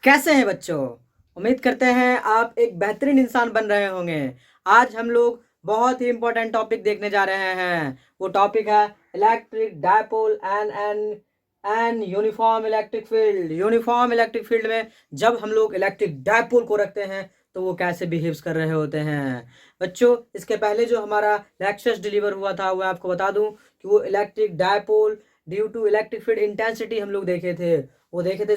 कैसे हैं बच्चों। उम्मीद करते हैं आप एक बेहतरीन इंसान बन रहे होंगे। आज हम लोग बहुत ही इंपॉर्टेंट टॉपिक देखने जा रहे हैं। वो टॉपिक है electric dipole and uniform electric field. Uniform electric field में जब हम लोग इलेक्ट्रिक डायपोल को रखते हैं तो वो कैसे बिहेव्स कर रहे होते हैं। बच्चों, इसके पहले जो हमारा लेक्चर्स डिलीवर हुआ था वो आपको बता दूं कि वो electric dipole due to electric field intensity हम लोग देखे थे।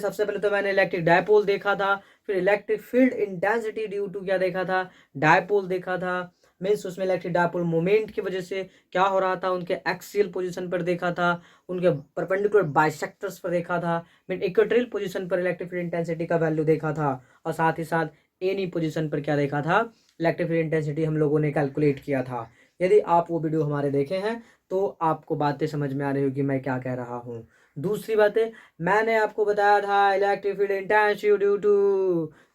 सबसे पहले तो मैंने इलेक्ट्रिक डायपोल देखा था, फिर electric field intensity due to क्या देखा था, डायपोल देखा था। मीन्स उसमें इलेक्ट्रिक डायपोल मोमेंट की वजह से क्या हो रहा था उनके एक्सियल पोजीशन पर देखा था, उनके परपेंडिकुलर बाइसेक्टर्स पर देखा था, मीन इक्वेटोरियल पोजीशन पर इलेक्ट्रिक फील्ड इंटेंसिटी का वैल्यू देखा था, और साथ ही साथ एनी पोजीशन पर क्या देखा था, इलेक्ट्रिक फील्ड इंटेंसिटी हम लोगों ने कैलकुलेट किया था। यदि आप वो वीडियो हमारे देखे हैं तो आपको बातें समझ में आ रही होगी मैं क्या कह रहा हूँ। दूसरी बातें, मैंने आपको बताया था electric field intensity due to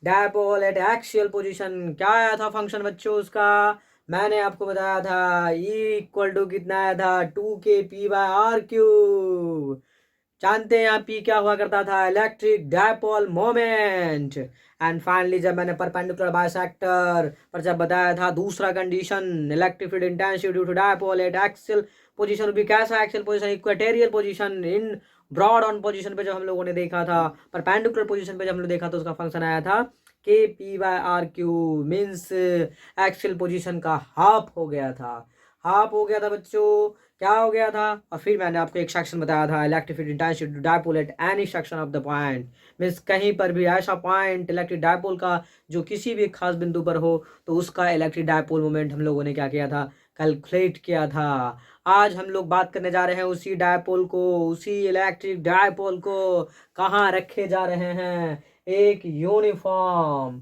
dipole at axial position क्या आया था फंक्शन बच्चों उसका। मैंने आपको बताया था E इक्वल टू कितना आया था 2 k p/r⁴। जानते हैं आप P क्या हुआ करता था, electric dipole moment. And finally जब मैंने परपेंडिकुलर बाइसेक्टर पर जब बताया था दूसरा condition electric field intensity due to dipole at axial position भी कैसा axial position, equatorial position in broad on position पे जब हम लोगों ने देखा था, परपेंडिकुलर पोजीशन पे जब हम लोग देखा तो उसका फंक्शन आया था k p/r⁴। Means axial position का हाफ हो गया था बच्चों। क्या हो गया था, और फिर मैंने आपको एक सेक्शन बताया था electric field intensity dipole at any section of the point. Means कहीं पर भी ऐसा पॉइंट इलेक्ट्रिक डायपोल का जो किसी भी खास बिंदु पर हो तो उसका इलेक्ट्रिक डायपोल मोमेंट हम लोगों ने क्या किया था, कैलकुलेट किया था। आज हम लोग बात करने जा रहे हैं उसी डायपोल को, उसी इलेक्ट्रिक डायपोल को कहाँ रखे जा रहे हैं, एक यूनिफॉर्म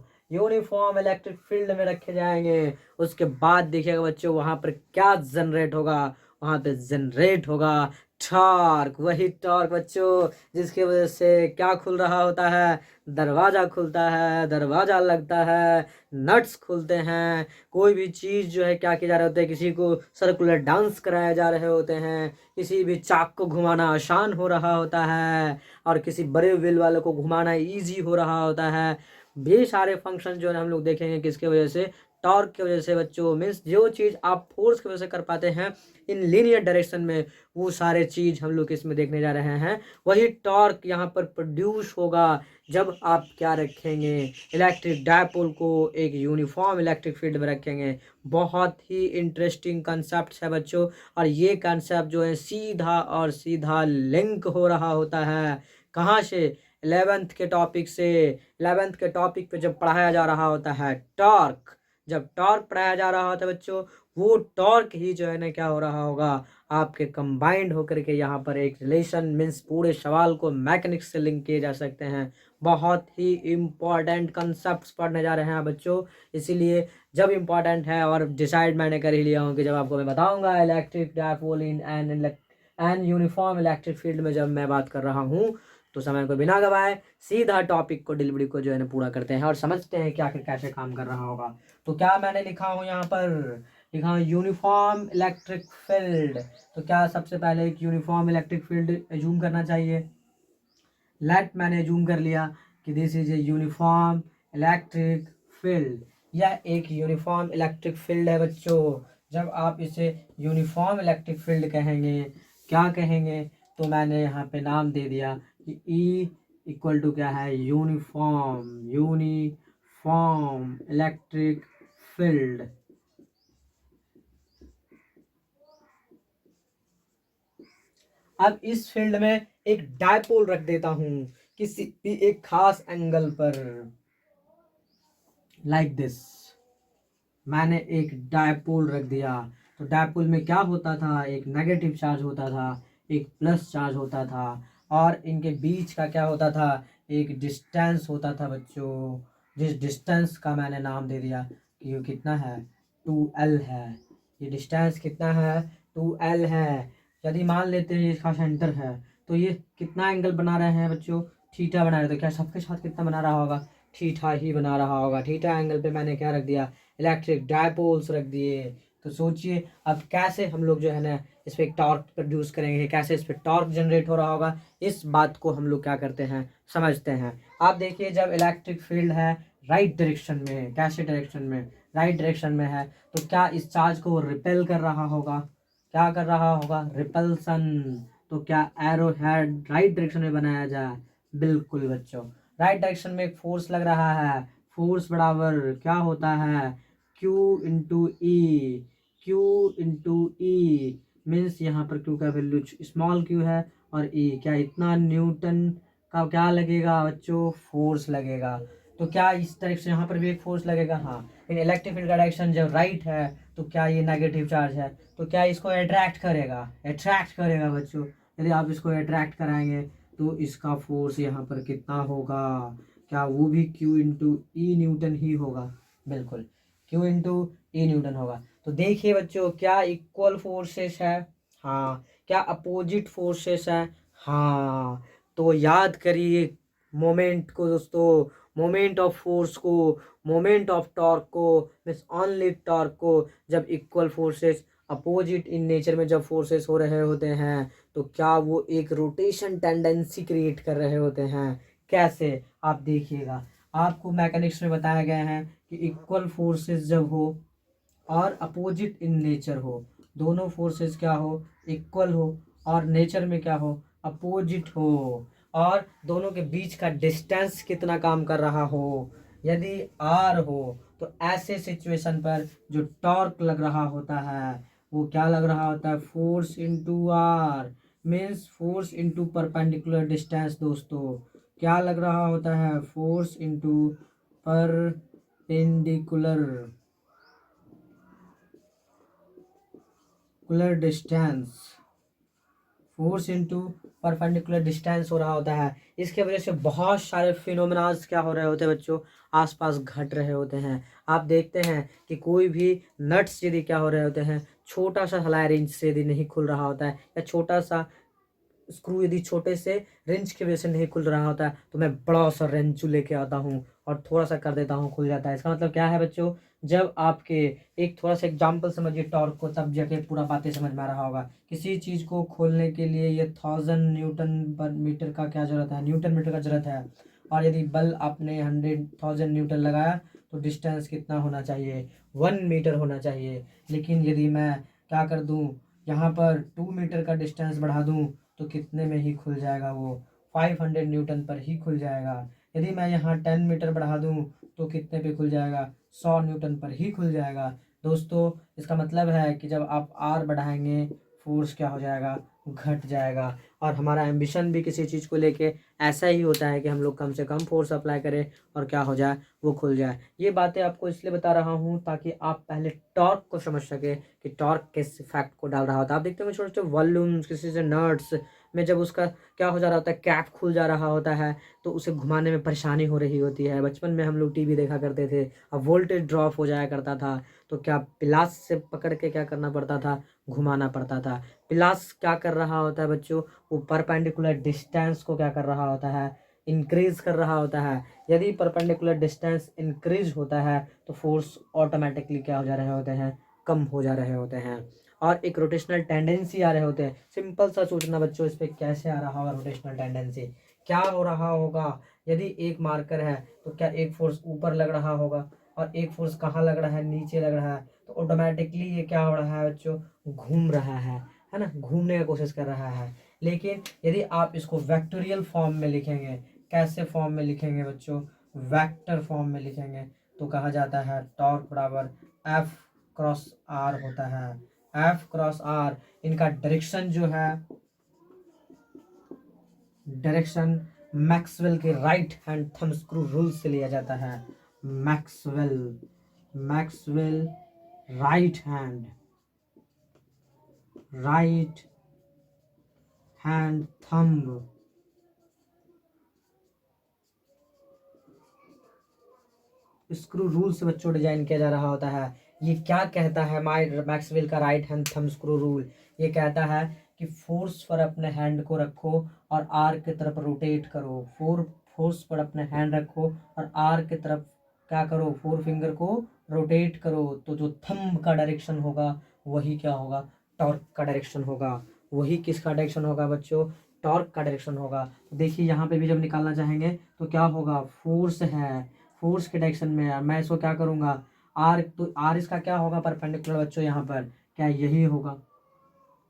इलेक्ट्रिक फील्ड में रखे जाएंगे। उसके बाद देखिएगा बच्चों वहां पर क्या जनरेट होगा, वहां पे जनरेट होगा टॉर्क। वही टॉर्क बच्चों जिसकी वजह से क्या खुल रहा होता है, दरवाजा खुलता है, दरवाजा लगता है, नट्स खुलते हैं, कोई भी चीज जो है क्या किया जा रहा होता है, किसी को सर्कुलर डांस कराया जा रहे होते हैं, किसी भी चाक को घुमाना आसान हो रहा होता है, और किसी बड़े व्हील वाले को घुमाना इजी हो रहा होता है। ये सारे फंक्शन जो है हम लोग देखेंगे किसके वजह से, टॉर्क की वजह से बच्चों। मीन्स जो चीज़ आप फोर्स की वजह से कर पाते हैं इन लीनियर डायरेक्शन में, वो सारे चीज़ हम लोग इसमें देखने जा रहे हैं। वही टॉर्क यहाँ पर प्रोड्यूस होगा जब आप क्या रखेंगे, इलेक्ट्रिक डायपोल को एक यूनिफॉर्म इलेक्ट्रिक फील्ड में रखेंगे। बहुत ही इंटरेस्टिंग कंसेप्ट है बच्चों, और ये कंसेप्ट जो है सीधा और सीधा लिंक हो रहा होता है कहाँ से, 11th के टॉपिक से। 11th के टॉपिक पे जब पढ़ाया जा रहा होता है टॉर्क, जब टॉर्क पढ़ाया जा रहा होता है बच्चों, वो टॉर्क ही जो है ना क्या हो रहा होगा, आपके कंबाइंड होकर के यहाँ पर एक रिलेशन, मीन्स पूरे सवाल को मैकेनिक्स से लिंक किए जा सकते हैं। बहुत ही इम्पॉर्टेंट कंसेप्ट पढ़ने जा रहे हैं बच्चों। इसीलिए जब इम्पॉर्टेंट है और डिसाइड मैंने कर ही लिया हूँ कि जब आपको मैं बताऊंगा electric dipole in and uniform electric field में जब मैं बात कर रहा हूँ तो समय को बिना गवाए सीधा टॉपिक को डिलीवरी को जो है ना पूरा करते हैं और समझते हैं कि आखिर कैसे काम कर रहा होगा। तो क्या मैंने लिखा हूँ यहाँ पर, लिखा हूँ यूनिफॉर्म इलेक्ट्रिक फील्ड। तो क्या सबसे पहले एक यूनिफॉर्म इलेक्ट्रिक फील्ड एज्यूम करना चाहिए। मैंने एज्यूम कर लिया कि this is a uniform electric field. यह एक यूनिफॉर्म इलेक्ट्रिक फील्ड है बच्चों। जब आप इसे यूनिफॉर्म इलेक्ट्रिक फील्ड कहेंगे, क्या कहेंगे, तो मैंने यहाँ पे नाम दे दिया कि E इक्वल टू क्या है, यूनिफॉर्म इलेक्ट्रिक फील्ड। अब इस फील्ड में एक डायपोल रख देता हूं किसी भी एक खास एंगल पर, लाइक दिस। मैंने एक डायपोल रख दिया, तो डायपोल में क्या होता था, एक नेगेटिव चार्ज होता था, एक प्लस चार्ज होता था, और इनके बीच का क्या होता था, एक डिस्टेंस होता था बच्चों। जिस डिस्टेंस का मैंने नाम दे दिया कि ये कितना है, 2L है। ये डिस्टेंस कितना है, 2L है। यदि मान लेते हैं इसका सेंटर है तो ये कितना एंगल बना रहे हैं बच्चों, थीटा बना रहे, तो क्या सबके साथ कितना बना रहा होगा, थीटा ही बना रहा होगा। थीटा एंगल पे मैंने क्या रख दिया, इलेक्ट्रिक डायपोल्स रख दिए। तो सोचिए अब कैसे हम लोग जो है ना इस पर टॉर्क प्रोड्यूस करेंगे, कैसे इस पर टॉर्क जनरेट हो रहा होगा, इस बात को हम लोग क्या करते हैं, समझते हैं। आप देखिए जब इलेक्ट्रिक फील्ड है राइट डायरेक्शन में है, कैसे डायरेक्शन में, राइट डायरेक्शन में है, तो क्या इस चार्ज को रिपेल कर रहा होगा, क्या कर रहा होगा, रिपल्सन। तो क्या एरो हेड राइट डायरेक्शन में बनाया जाए, बिल्कुल बच्चों, राइट डायरेक्शन में एक फोर्स लग रहा है, फोर्स बराबर क्या होता है, Q इंटू ई, Q इंटू ई मीन्स यहाँ पर Q का वैल्यू स्मॉल q है, और E क्या इतना न्यूटन का क्या लगेगा बच्चों, फोर्स लगेगा। तो क्या इस डायरेक्शन यहाँ पर भी एक फोर्स लगेगा, हाँ। लेकिन इलेक्ट्रिक फील्ड का डायरेक्शन जब राइट है तो क्या ये नेगेटिव चार्ज है, तो क्या इसको अट्रैक्ट करेगा, अट्रैक्ट करेगा बच्चों। यदि आप इसको अट्रैक्ट कराएंगे तो इसका फोर्स यहाँ पर कितना होगा, क्या वो भी Q इंटू ई न्यूटन ही होगा, बिल्कुल Q इंटू ई न्यूटन होगा। तो देखिए बच्चों क्या इक्वल फोर्सेस है, हाँ, क्या अपोजिट फोर्सेस है, हाँ। तो याद करिए मोमेंट को दोस्तों, मोमेंट ऑफ फोर्स को, मोमेंट ऑफ टॉर्क को, मीन्स ओनली टॉर्क को, जब equal forces opposite in nature में जब फोर्सेस हो रहे होते हैं तो क्या वो एक रोटेशन टेंडेंसी क्रिएट कर रहे होते हैं, कैसे आप देखिएगा। आपको मैकेनिक्स में बताया गया है कि इक्वल फोर्सेस जब हो और अपोजिट इन नेचर हो, दोनों फोर्सेस क्या हो, इक्वल हो, और नेचर में क्या हो, अपोजिट हो, और दोनों के बीच का डिस्टेंस कितना काम कर रहा हो, यदि आर हो, तो ऐसे सिचुएशन पर जो टॉर्क लग रहा होता है वो क्या लग रहा होता है, force into R means force into perpendicular distance दोस्तों, क्या लग रहा होता है, force into perpendicular distance, force into perpendicular distance हो रहा होता है। इसके वजह से बहुत सारे फिनोमेनास क्या हो रहे होते हैं बच्चों, आसपास घट रहे होते हैं। आप देखते हैं कि कोई भी नट्स यदि क्या हो रहे होते हैं, छोटा सा हलाई रेंज से यदि नहीं खुल रहा होता है, या छोटा सा स्क्रू यदि छोटे से रेंच की वजह से नहीं खुल रहा होता है, तो मैं बड़ा सा रेंच लेके आता हूँ और थोड़ा सा कर देता हूँ, खुल जाता है। इसका मतलब क्या है बच्चों, जब आपके एक थोड़ा सा एग्जाम्पल समझिए टॉर्क को, तब जाके पूरा बातें समझ में आ रहा होगा। किसी चीज़ को खोलने के लिए ये 1000 न्यूटन पर मीटर का क्या जरूरत है, न्यूटन मीटर का जरूरत है, और यदि बल आपने 100,000 न्यूटन लगाया तो डिस्टेंस कितना होना चाहिए, 1 मीटर होना चाहिए। लेकिन यदि मैं क्या कर दूँ, यहाँ पर 2 मीटर का डिस्टेंस बढ़ा दूँ तो कितने में ही खुल जाएगा, वो 500 न्यूटन पर ही खुल जाएगा। यदि मैं यहाँ 10 मीटर बढ़ा दूँ तो कितने पे खुल जाएगा, 100 न्यूटन पर ही खुल जाएगा। दोस्तों इसका मतलब है कि जब आप आर बढ़ाएंगे फोर्स क्या हो जाएगा, घट जाएगा। और हमारा एम्बिशन भी किसी चीज़ को लेके ऐसा ही होता है कि हम लोग कम से कम फोर्स अप्लाई करें और क्या हो जाए, वो खुल जाए। ये बातें आपको इसलिए बता रहा हूँ ताकि आप पहले टॉर्क को समझ सके कि टॉर्क किस फैक्ट को डाल रहा होता है। आप देखते हैं छोटे छोटे वॉल्यूम्स, किसी से नट्स में जब उसका क्या हो जा रहा होता है, कैप खुल जा रहा होता है, तो उसे घुमाने में परेशानी हो रही होती है। बचपन में हम लोग टीवी देखा करते थे, अब वोल्टेज ड्रॉप हो जाया करता था, तो क्या पिलास से पकड़ के क्या करना पड़ता था, घुमाना पड़ता था। पिलास क्या कर रहा होता है बच्चों, वो परपेंडिकुलर डिस्टेंस को क्या कर रहा होता है, इंक्रीज कर रहा होता है। यदि परपेंडिकुलर डिस्टेंस इंक्रीज होता है तो फोर्स ऑटोमेटिकली क्या हो जा रहे होते हैं, कम हो जा रहे होते हैं, और एक रोटेशनल टेंडेंसी आ रहे होते हैं। सिंपल सा सोचना बच्चों, इस पे कैसे आ रहा होगा रोटेशनल टेंडेंसी, क्या हो रहा होगा, यदि एक मार्कर है तो क्या एक फोर्स ऊपर लग रहा होगा और एक फोर्स कहाँ लग रहा है, नीचे लग रहा है, तो ऑटोमेटिकली ये क्या हो रहा है बच्चों, घूम रहा है ना, घूमने की कोशिश कर रहा है। लेकिन यदि आप इसको वेक्टोरियल फॉर्म में लिखेंगे, कैसे फॉर्म में लिखेंगे बच्चों, वेक्टर फॉर्म में लिखेंगे, तो कहा जाता है टॉर्क बराबर एफ क्रॉस आर होता है। एफ क्रॉस आर, इनका डायरेक्शन जो है, डायरेक्शन मैक्सवेल के right hand thumb screw rule से लिया जाता है। Maxwell, Maxwell right hand thumb screw rule से बच्चों डिजाइन किया जा रहा होता है। ये क्या कहता है, मैक्सवेल का right hand thumb screw rule, ये कहता है कि फोर्स पर अपने हैंड को रखो और आर की तरफ रोटेट करो, फोर्स पर अपने हैंड रखो और आर की तरफ क्या करो, फोर फिंगर को रोटेट करो तो जो थंब का डायरेक्शन होगा वही क्या होगा, टॉर्क का डायरेक्शन होगा। वही किसका डायरेक्शन होगा बच्चों, टॉर्क का डायरेक्शन होगा। तो देखिए यहाँ पे भी जब निकालना चाहेंगे तो क्या होगा, फोर्स है, फोर्स के डायरेक्शन में है, मैं इसको क्या करूँगा आर, तो आर इसका क्या होगा परपेंडिकुलर बच्चों, यहाँ पर क्या यही होगा,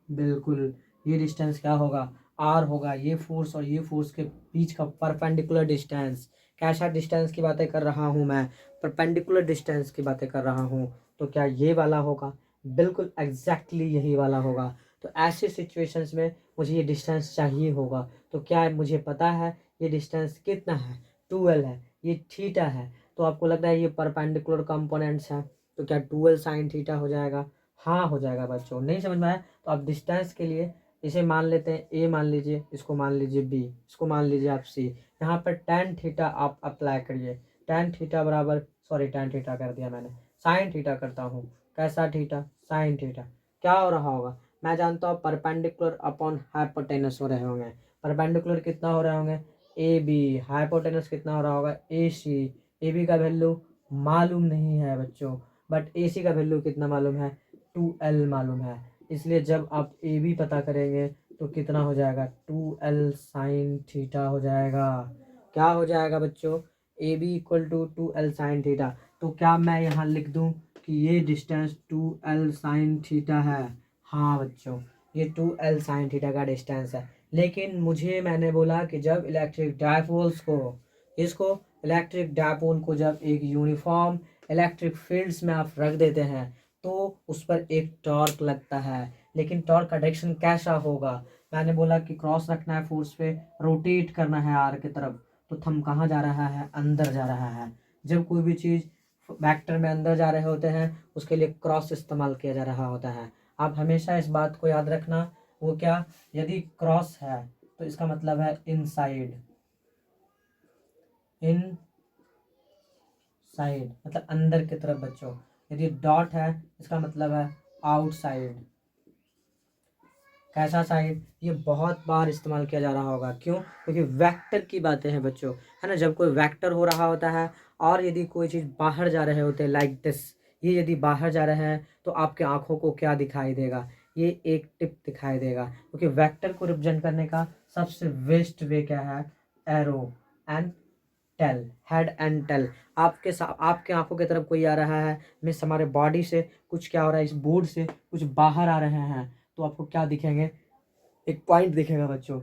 बिल्कुल ये डिस्टेंस क्या होगा, आर होगा। ये फोर्स और ये फोर्स के बीच का परपेंडिकुलर डिस्टेंस, कैसा डिस्टेंस की बातें कर रहा हूँ मैं, परपेंडिकुलर डिस्टेंस की बातें कर रहा हूँ। तो क्या ये वाला होगा, बिल्कुल एग्जैक्टली यही वाला होगा। तो ऐसे सिचुएशंस में मुझे ये डिस्टेंस चाहिए होगा। तो क्या मुझे पता है ये डिस्टेंस कितना है, 12 है, ये थीटा है। तो आपको लग रहा है ये परपेंडिकुलर कंपोनेंट्स हैं, तो क्या 12 साइन थीटा हो जाएगा, हाँ हो जाएगा बच्चों। नहीं समझ में आया तो आप डिस्टेंस के लिए इसे मान लेते हैं ए, मान लीजिए इसको, मान लीजिए बी, इसको मान लीजिए आप सी। यहाँ पर टेन थीटा आप अप्लाई करिए, टेन थीटा बराबर, सॉरी टेन थीटा कर दिया मैंने, साइन थीटा करता हूँ। कैसा थीटा, साइन थीटा। क्या हो रहा होगा, मैं जानता हूँ परपेंडिकुलर अपॉन हाइपोटेनस हो रहे होंगे। परपेंडिकुलर कितना हो रहे होंगे, ए बी, हाइपोटेनस कितना हो रहा होगा, ए सी। ए बी का वैल्यू मालूम नहीं है बच्चों, बट ए सी का वैल्यू कितना मालूम है, 2L मालूम है। इसलिए जब आप ए बी पता करेंगे तो कितना हो जाएगा, 2L साइन थीटा हो जाएगा। क्या हो जाएगा बच्चों, A B equal to 2L sine theta. तो क्या मैं यहाँ लिख दूँ कि ये डिस्टेंस 2L साइन थीटा है, हाँ बच्चों ये 2L साइन थीटा का डिस्टेंस है। लेकिन मुझे, मैंने बोला कि जब इलेक्ट्रिक डायपोल्स को, इसको इलेक्ट्रिक डायपोल को जब एक यूनिफॉर्म इलेक्ट्रिक फील्ड्स में आप रख देते हैं तो उस पर एक टॉर्क लगता है। लेकिन टॉर्क का डायरेक्शन कैसा होगा, मैंने बोला कि क्रॉस रखना है फोर्स पे, रोटेट करना है आर की तरफ। तो थंब कहाँ जा रहा है, अंदर जा रहा है। जब कोई भी चीज़ वेक्टर में अंदर जा रहे होते हैं उसके लिए क्रॉस इस्तेमाल किया जा रहा होता है। आप हमेशा इस बात को याद रखना, वो क्या, यदि क्रॉस है तो इसका मतलब है इनसाइड, इन साइड मतलब अंदर की तरफ बच्चों। यदि डॉट है इसका मतलब है आउटसाइड। कैसा साइड, ये बहुत बार इस्तेमाल किया जा रहा होगा, क्यों, क्योंकि वेक्टर की बातें हैं बच्चों, है ना। जब कोई वेक्टर हो रहा होता है और यदि कोई चीज़ बाहर जा रहे होते हैं लाइक दिस, ये यदि बाहर जा रहे हैं तो आपके आंखों को क्या दिखाई देगा, ये एक टिप दिखाई देगा। क्योंकि वेक्टर को रिप्रेजेंट करने का सबसे बेस्ट वे क्या है, arrow and tail, head and tail. आपके आंखों की तरफ कोई आ रहा है, मीन्स हमारे बॉडी से कुछ क्या हो रहा है, इस बोर्ड से कुछ बाहर आ रहे हैं, तो आपको क्या दिखेंगे, एक पॉइंट दिखेगा बच्चों।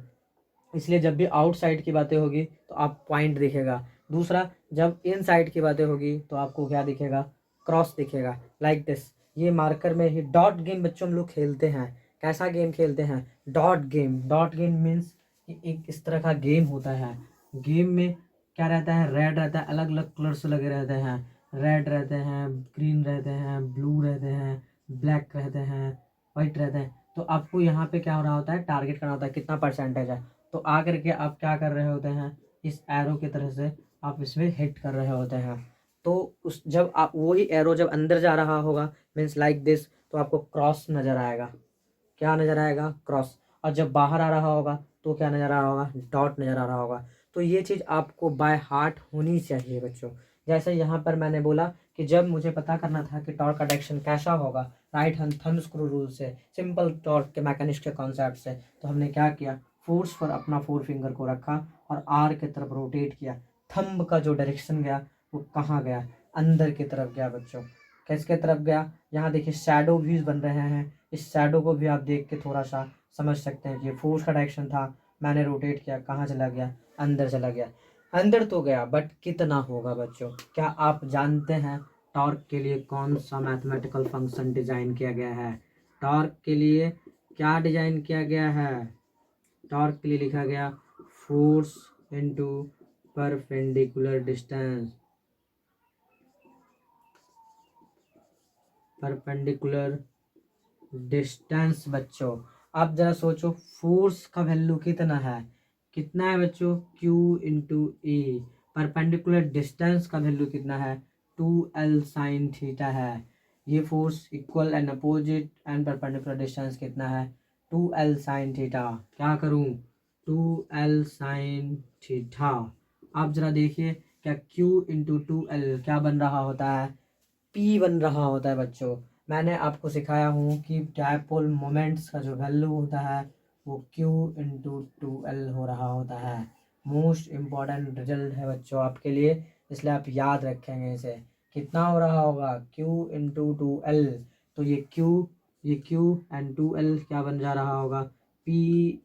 इसलिए जब भी आउटसाइड की बातें होगी तो आप पॉइंट दिखेगा। दूसरा, जब इन साइड की बातें होगी तो आपको क्या दिखेगा, क्रॉस दिखेगा, लाइक दिस। ये मार्कर में ही डॉट गेम बच्चों हम लोग खेलते हैं। कैसा गेम खेलते हैं, dot game. Dot game means एक इस तरह का गेम होता है। गेम में क्या रहता है, रेड रहता है, अलग अलग कलर्स लगे रहते हैं, रेड रहते हैं, ग्रीन रहते हैं, ब्लू रहते हैं, ब्लैक रहते हैं, वाइट रहते हैं। तो आपको यहाँ पे क्या हो रहा होता है, टारगेट करना होता है कितना परसेंटेज है। तो आकर के आप क्या कर रहे होते हैं, इस एरो की तरह से आप इसमें हिट कर रहे होते हैं। तो उस जब आप वही एरो जब अंदर जा रहा होगा मीन्स लाइक दिस, तो आपको क्रॉस नज़र आएगा। क्या नज़र आएगा, क्रॉस। और जब बाहर आ रहा होगा तो क्या नज़र आ रहा होगा, डॉट नज़र आ रहा होगा। तो ये चीज़ आपको बाय हार्ट होनी चाहिए बच्चों। जैसे यहाँ पर मैंने बोला कि जब मुझे पता करना था कि टॉर्क का डायरेक्शन कैसा होगा right hand thumb screw rule से, सिंपल टॉर्क के मैकेनिक्स के कॉन्सेप्ट से, तो हमने क्या किया, फोर्स पर अपना फोर फिंगर को रखा और आर की तरफ रोटेट किया। थंब का जो डायरेक्शन गया वो कहाँ गया, अंदर की तरफ गया बच्चों। किसके तरफ गया, यहाँ देखिए शैडो व्यूज बन रहे हैं, इस शैडो को भी आप देख के थोड़ा सा समझ सकते हैं कि फोर्स का डायरेक्शन था, मैंने रोटेट किया, कहाँ चला गया, अंदर चला गया। अंदर तो गया बट कितना होगा बच्चों, क्या आप जानते हैं टॉर्क के लिए कौन सा मैथमेटिकल फंक्शन डिजाइन किया गया है, टॉर्क के लिए क्या डिजाइन किया गया है, टॉर्क के लिए लिखा गया force into perpendicular distance, perpendicular distance बच्चों। आप जरा सोचो फोर्स का वैल्यू कितना है, कितना है बच्चों, Q इंटू ए। परपेंडिकुलर डिस्टेंस का वैल्यू कितना है, 2L साइन थीटा है। ये force equal and opposite and perpendicular distance कितना है, 2L साइन थीटा। क्या करूं, 2L साइन थीटा। आप जरा देखिए क्या Q इंटू 2L क्या बन रहा होता है, पी बन रहा होता है बच्चों। मैंने आपको सिखाया हूँ कि डायपोल मोमेंट्स का जो वैल्यू होता है वो Q इंटू 2L हो रहा होता है। मोस्ट इम्पॉर्टेंट रिजल्ट है बच्चों आपके लिए, इसलिए आप याद रखेंगे इसे। कितना हो रहा होगा? Q into 2L। तो ये Q एंड 2L क्या बन जा रहा होगा? P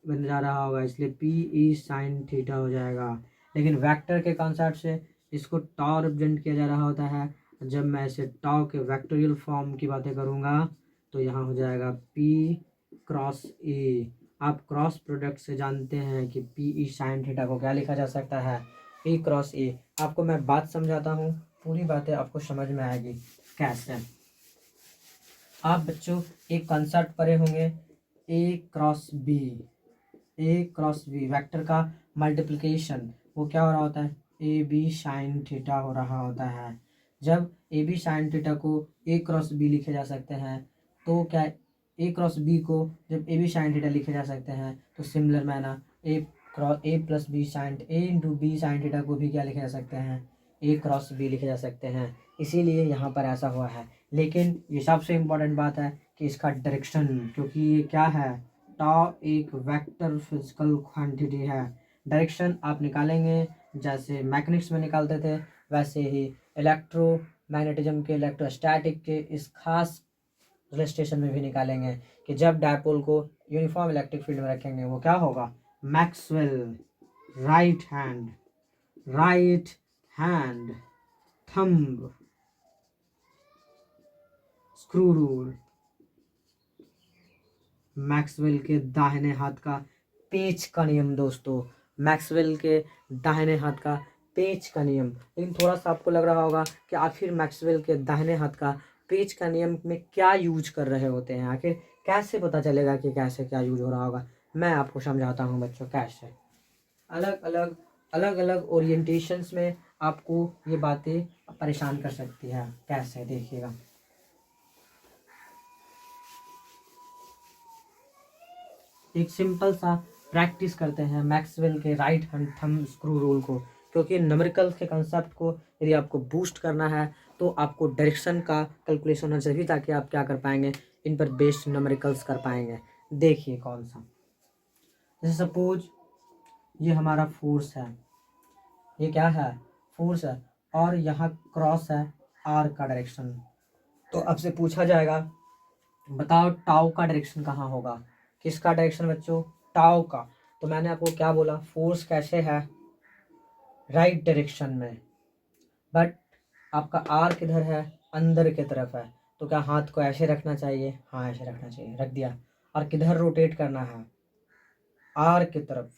बन जा रहा होगा, इसलिए PE साइन थीटा हो जाएगा। लेकिन वेक्टर के कॉन्सेप्ट से इसको टाउ रिप्रेजेंट किया जा रहा होता है। जब मैं इसे टाउ के वेक्टोरियल फॉर्म की बातें करूँगा तो यहाँ हो जाएगा P क्रॉस ए। आप क्रॉस प्रोडक्ट से जानते हैं कि PE साइन थीटा को क्या लिखा जा सकता है? P क्रॉस ए। आपको मैं बात समझाता हूँ, पूरी बातें आपको समझ में आएगी कैसे। आप बच्चों एक कॉन्सेप्ट पढ़े होंगे ए क्रॉस बी वेक्टर का मल्टीप्लिकेशन, वो क्या हो रहा होता है? ए बी साइन थीटा हो रहा होता है। जब ए बी साइन थीटा को ए क्रॉस बी लिखे जा सकते हैं तो क्या ए क्रॉस बी को जब ए बी साइन थीटा लिखे जा सकते हैं तो सिमिलर मैना ए प्लस बी साइन ए इंटू बी साइन थीटा को भी क्या लिखे जा सकते हैं? ए क्रॉस बी लिखे जा सकते हैं। इसीलिए यहाँ पर ऐसा हुआ है। लेकिन ये सबसे इम्पोर्टेंट बात है कि इसका डायरेक्शन, क्योंकि ये क्या है? टाउ एक वेक्टर फिजिकल क्वांटिटी है। डायरेक्शन आप निकालेंगे जैसे मैग्नेटिक्स में निकालते थे, वैसे ही इलेक्ट्रोमैग्नेटिज्म के, इलेक्ट्रोस्टैटिक के इस खास रिलेस्टेशन में भी निकालेंगे कि जब डायपोल को यूनिफॉर्म इलेक्ट्रिक फील्ड में रखेंगे वो क्या होगा? Maxwell right hand thumb screw rule, Maxwell के दाहिने हाथ का पेच का नियम दोस्तों, मैक्सवेल के दाहिने हाथ का पेच का नियम। लेकिन थोड़ा सा आपको लग रहा होगा कि आखिर मैक्सवेल के दाहिने हाथ का पेच का नियम में क्या यूज कर रहे होते हैं, आखिर कैसे पता चलेगा कि कैसे क्या यूज हो रहा होगा? मैं आपको समझाता हूँ बच्चों कैसे। अलग अलग ओरिएंटेशंस में आपको ये बातें परेशान कर सकती है। कैसे देखिएगा, एक सिंपल सा प्रैक्टिस करते हैं मैक्सवेल के right hand thumb screw rule को, क्योंकि न्यूमेरिकल के कंसेप्ट को यदि आपको बूस्ट करना है तो आपको डायरेक्शन का कैलकुलेशन होना चाहिए ताकि आप क्या कर पाएंगे? इन पर बेस्ड न्यूमेरिकल्स कर पाएंगे। देखिए कौन सा, जैसे सपोज ये हमारा फोर्स है, ये क्या है? फोर्स है, और यहाँ क्रॉस है आर का डायरेक्शन। तो आपसे पूछा जाएगा बताओ टाउ का डायरेक्शन कहाँ होगा? किसका डायरेक्शन बच्चों? टाउ का। तो मैंने आपको क्या बोला? फोर्स कैसे है? राइट डायरेक्शन में, बट आपका आर किधर है? अंदर की तरफ है। तो क्या हाथ को ऐसे रखना चाहिए? हाँ ऐसे रखना चाहिए, रख दिया। और किधर रोटेट करना है? आर की तरफ।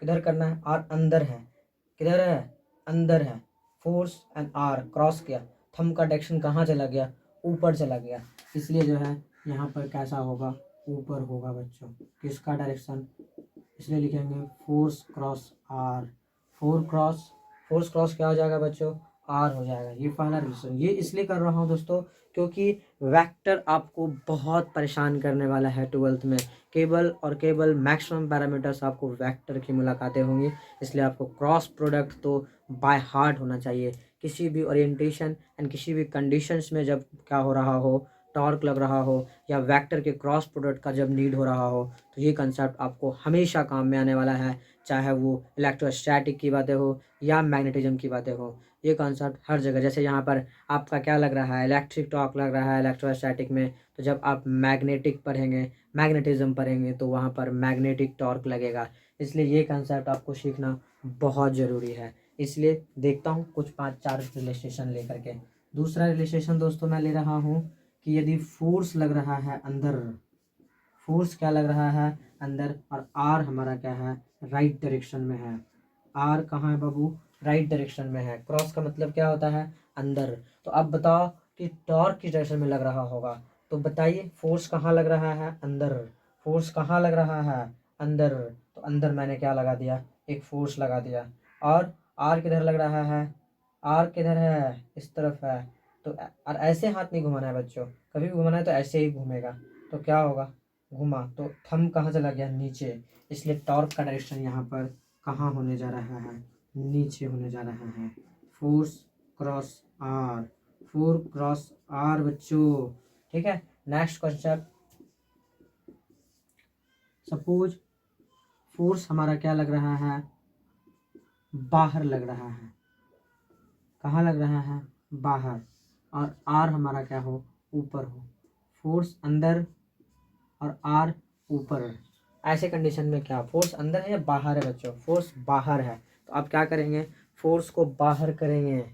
किधर करना है? आर अंदर है। किधर है? अंदर है। फोर्स एंड आर क्रॉस किया, थंब का डायरेक्शन कहाँ चला गया? ऊपर चला गया। इसलिए जो है यहाँ पर कैसा होगा? ऊपर होगा बच्चों। किसका डायरेक्शन? इसलिए लिखेंगे force cross R. Force cross क्या हो जाएगा बच्चों? आर हो जाएगा। ये पहला रीजन। ये इसलिए कर रहा हूँ दोस्तों क्योंकि वेक्टर आपको बहुत परेशान करने वाला है 12th में। केवल और केवल मैक्सिमम पैरामीटर्स आपको वेक्टर की मुलाकातें होंगी, इसलिए आपको क्रॉस प्रोडक्ट तो बाय हार्ट होना चाहिए। किसी भी ओरिएंटेशन एंड किसी भी कंडीशंस में जब क्या हो रहा हो, टॉर्क लग रहा हो या वेक्टर के क्रॉस प्रोडक्ट का जब नीड हो रहा हो, तो ये कंसेप्ट आपको हमेशा काम में आने वाला है, चाहे वो इलेक्ट्रोस्टैटिक की बातें हो या मैग्नेटिज्म की बातें हो। ये कॉन्सेप्ट हर जगह, जैसे यहाँ पर आपका क्या लग रहा है? इलेक्ट्रिक टॉर्क लग रहा है इलेक्ट्रोस्टैटिक में, तो जब आप मैग्नेटिक पढ़ेंगे, मैग्नेटिज्म पढ़ेंगे तो वहाँ पर मैग्नेटिक टॉर्क लगेगा। इसलिए ये कंसेप्ट आपको सीखना बहुत ज़रूरी है। इसलिए देखता हूँ कुछ 5-4 रिलेशन लेकर के। दूसरा रिलेशन दोस्तों मैं ले रहा हूँ कि यदि फोर्स लग रहा है अंदर, फोर्स क्या लग रहा है? अंदर, और आर हमारा क्या है? राइट डायरेक्शन में है। आर कहाँ है बाबू? राइट डायरेक्शन में है। क्रॉस का मतलब क्या होता है? अंदर। तो अब बताओ कि टॉर्क किस डायरेक्शन में लग रहा होगा? तो बताइए फोर्स कहाँ लग रहा है? अंदर। फोर्स कहाँ लग रहा है? अंदर। तो अंदर मैंने क्या लगा दिया? एक फोर्स लगा दिया। और आर किधर लग रहा है? आर किधर है? इस तरफ है। तो और ऐसे हाथ नहीं घुमाना है बच्चों, कभी भी घुमाना है तो ऐसे ही घूमेगा। तो क्या होगा? घुमा तो थंब कहाँ चला गया? नीचे। इसलिए टॉर्क का डायरेक्शन यहाँ पर कहाँ होने जा रहा है? नीचे होने जा रहा है। Force cross R, 4 cross R बच्चों। ठीक है, नेक्स्ट क्वेश्चन, सपोज फोर्स हमारा क्या लग रहा है, बाहर लग रहा है। कहाँ लग रहा है, बाहर, और आर हमारा क्या हो, ऊपर हो। फोर्स अंदर और आर ऊपर। ऐसे कंडीशन में क्या, फोर्स अंदर है या बाहर है बच्चों, फोर्स बाहर है, तो आप क्या करेंगे, फोर्स को बाहर करेंगे।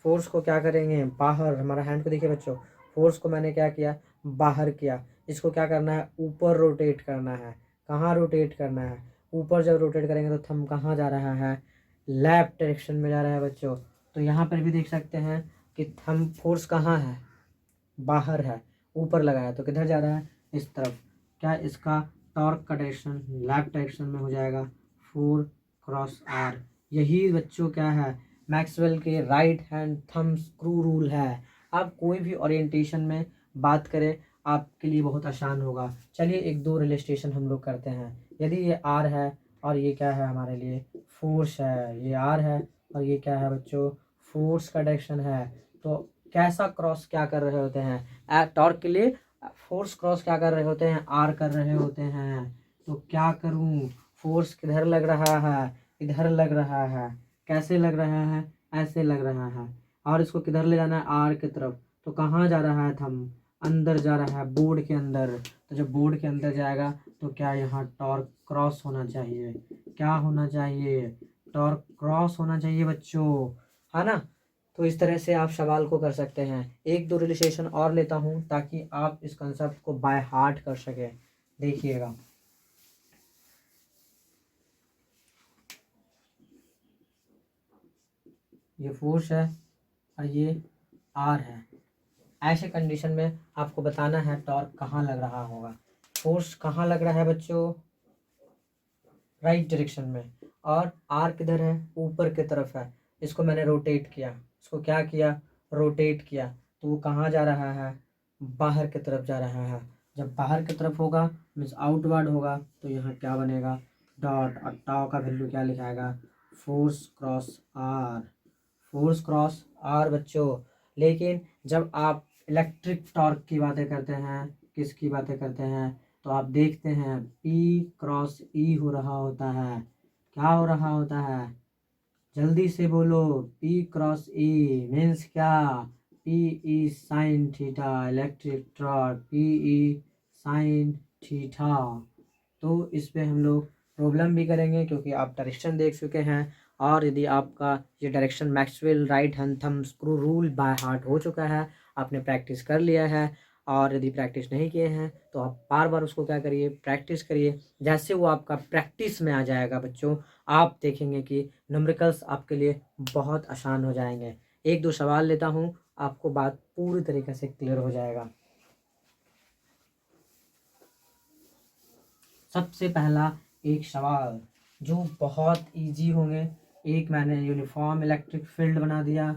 फोर्स को क्या करेंगे, बाहर। हमारा हैंड को देखिए बच्चों, फोर्स को मैंने क्या किया, बाहर किया। इसको क्या करना है, ऊपर रोटेट करना है। कहाँ रोटेट करना है, ऊपर। जब रोटेट करेंगे तो थंब कहाँ जा रहा है, लेफ्ट डायरेक्शन में जा रहा है बच्चों। तो यहाँ पर भी देख सकते हैं कि थंब फोर्स कहाँ है, बाहर है, ऊपर लगाया तो किधर जा रहा है, इस तरफ। क्या इसका टॉर्क का डायरेक्शन लेफ्ट डायरेक्शन में हो जाएगा, 4 क्रॉस आर। यही बच्चों क्या है, मैक्सवेल के right hand thumb screw rule है। आप कोई भी ओरिएंटेशन में बात करें आपके लिए बहुत आसान होगा। चलिए एक दो रिलेस्टेशन हम लोग करते हैं। यदि ये आर है और ये क्या है, हमारे लिए फोर्स है, ये आर है और ये क्या है बच्चों, फोर्स का डायरेक्शन है, तो कैसा क्रॉस क्या कर रहे होते हैं, टॉर्क के लिए फोर्स क्रॉस क्या कर रहे होते हैं, आर कर रहे होते हैं। तो क्या करूं, फोर्स किधर लग रहा है, इधर लग रहा है। कैसे लग रहा है, ऐसे लग रहा है, और इसको किधर ले जाना है, आर की तरफ। तो कहाँ जा रहा है, थंब अंदर जा रहा है, बोर्ड के अंदर। तो जब बोर्ड के अंदर जाएगा तो क्या यहाँ टॉर्क क्रॉस होना चाहिए, क्या होना चाहिए, टॉर्क क्रॉस होना चाहिए बच्चों, है ना। तो इस तरह से आप सवाल को कर सकते हैं। एक दो रिलेशन और लेता हूं ताकि आप इस कंसेप्ट को बाय हार्ट कर सकें। देखिएगा, ये फोर्स है और ये आर है। ऐसे कंडीशन में आपको बताना है टॉर्क कहाँ लग रहा होगा। फोर्स कहाँ लग रहा है बच्चों, राइट डायरेक्शन में, और आर किधर है, ऊपर की तरफ है। इसको मैंने रोटेट किया, इसको क्या किया, रोटेट किया, तो वो कहाँ जा रहा है, बाहर की तरफ जा रहा है। जब बाहर की तरफ होगा मीन्स आउटवर्ड होगा, तो यहाँ क्या बनेगा, डॉट, और टाउ का वैल्यू क्या लिखाएगा, force cross R, force cross R बच्चों। लेकिन जब आप इलेक्ट्रिक टॉर्क की बातें करते हैं, किसकी बातें करते हैं, तो आप देखते हैं P क्रॉस E हो रहा होता है। क्या हो रहा होता है, जल्दी से बोलो, P क्रॉस E मीन्स क्या, P E sine theta, electric torque P E sign theta. तो इस पे हम लोग प्रॉब्लम भी करेंगे क्योंकि आप डायरेक्शन देख चुके हैं, और यदि आपका ये direction Maxwell right hand thumb screw rule by heart हो चुका है, आपने प्रैक्टिस कर लिया है, और यदि प्रैक्टिस नहीं किए हैं तो आप बार बार उसको क्या करिए, प्रैक्टिस करिए। जैसे वो आपका प्रैक्टिस में आ जाएगा बच्चों, आप देखेंगे कि न्यूमेरिकल्स आपके लिए बहुत आसान हो जाएंगे। एक दो सवाल लेता हूँ, आपको बात पूरी तरीके से क्लियर हो जाएगा। सबसे पहला एक सवाल जो बहुत इजी होंगे, एक मैंने यूनिफॉर्म इलेक्ट्रिक फील्ड बना दिया।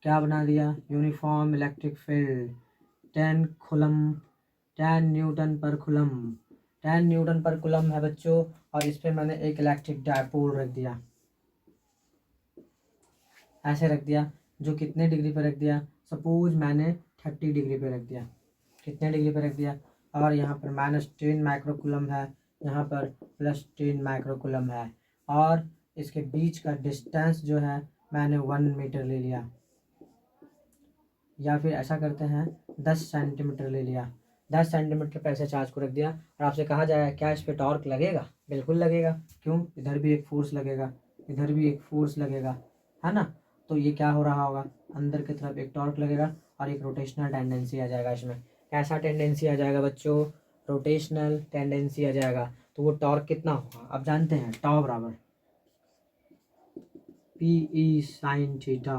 क्या बना दिया, uniform electric field, 10 coulomb, 10 Newton per coulomb, 10 Newton per coulomb है बच्चों। और इस पर मैंने एक इलेक्ट्रिक डायपोल रख दिया, ऐसे रख दिया, जो कितने डिग्री पर रख दिया, सपोज मैंने 30 डिग्री पर रख दिया। कितने डिग्री पर रख दिया, और यहाँ पर -10 माइक्रोकुलम है, यहाँ पर +10 माइक्रोकुलम है, और इसके बीच का डिस्टेंस जो है मैंने 1 मीटर ले लिया, या फिर ऐसा करते हैं 10 सेंटीमीटर ले लिया। 10 सेंटीमीटर पर ऐसे चार्ज को रख दिया, और आपसे कहा जाए क्या इस पर टॉर्क लगेगा, बिल्कुल लगेगा। क्यों, इधर भी एक फोर्स लगेगा, इधर भी एक फोर्स लगेगा, है ना। तो ये क्या हो रहा होगा, अंदर की तरफ एक टॉर्क लगेगा और एक रोटेशनल टेंडेंसी आ जाएगा इसमें। कैसा टेंडेंसी आ जाएगा बच्चों, रोटेशनल टेंडेंसी आ जाएगा। तो वो टॉर्क कितना होगा, आप जानते हैं, टाउ बराबर P E sine theta,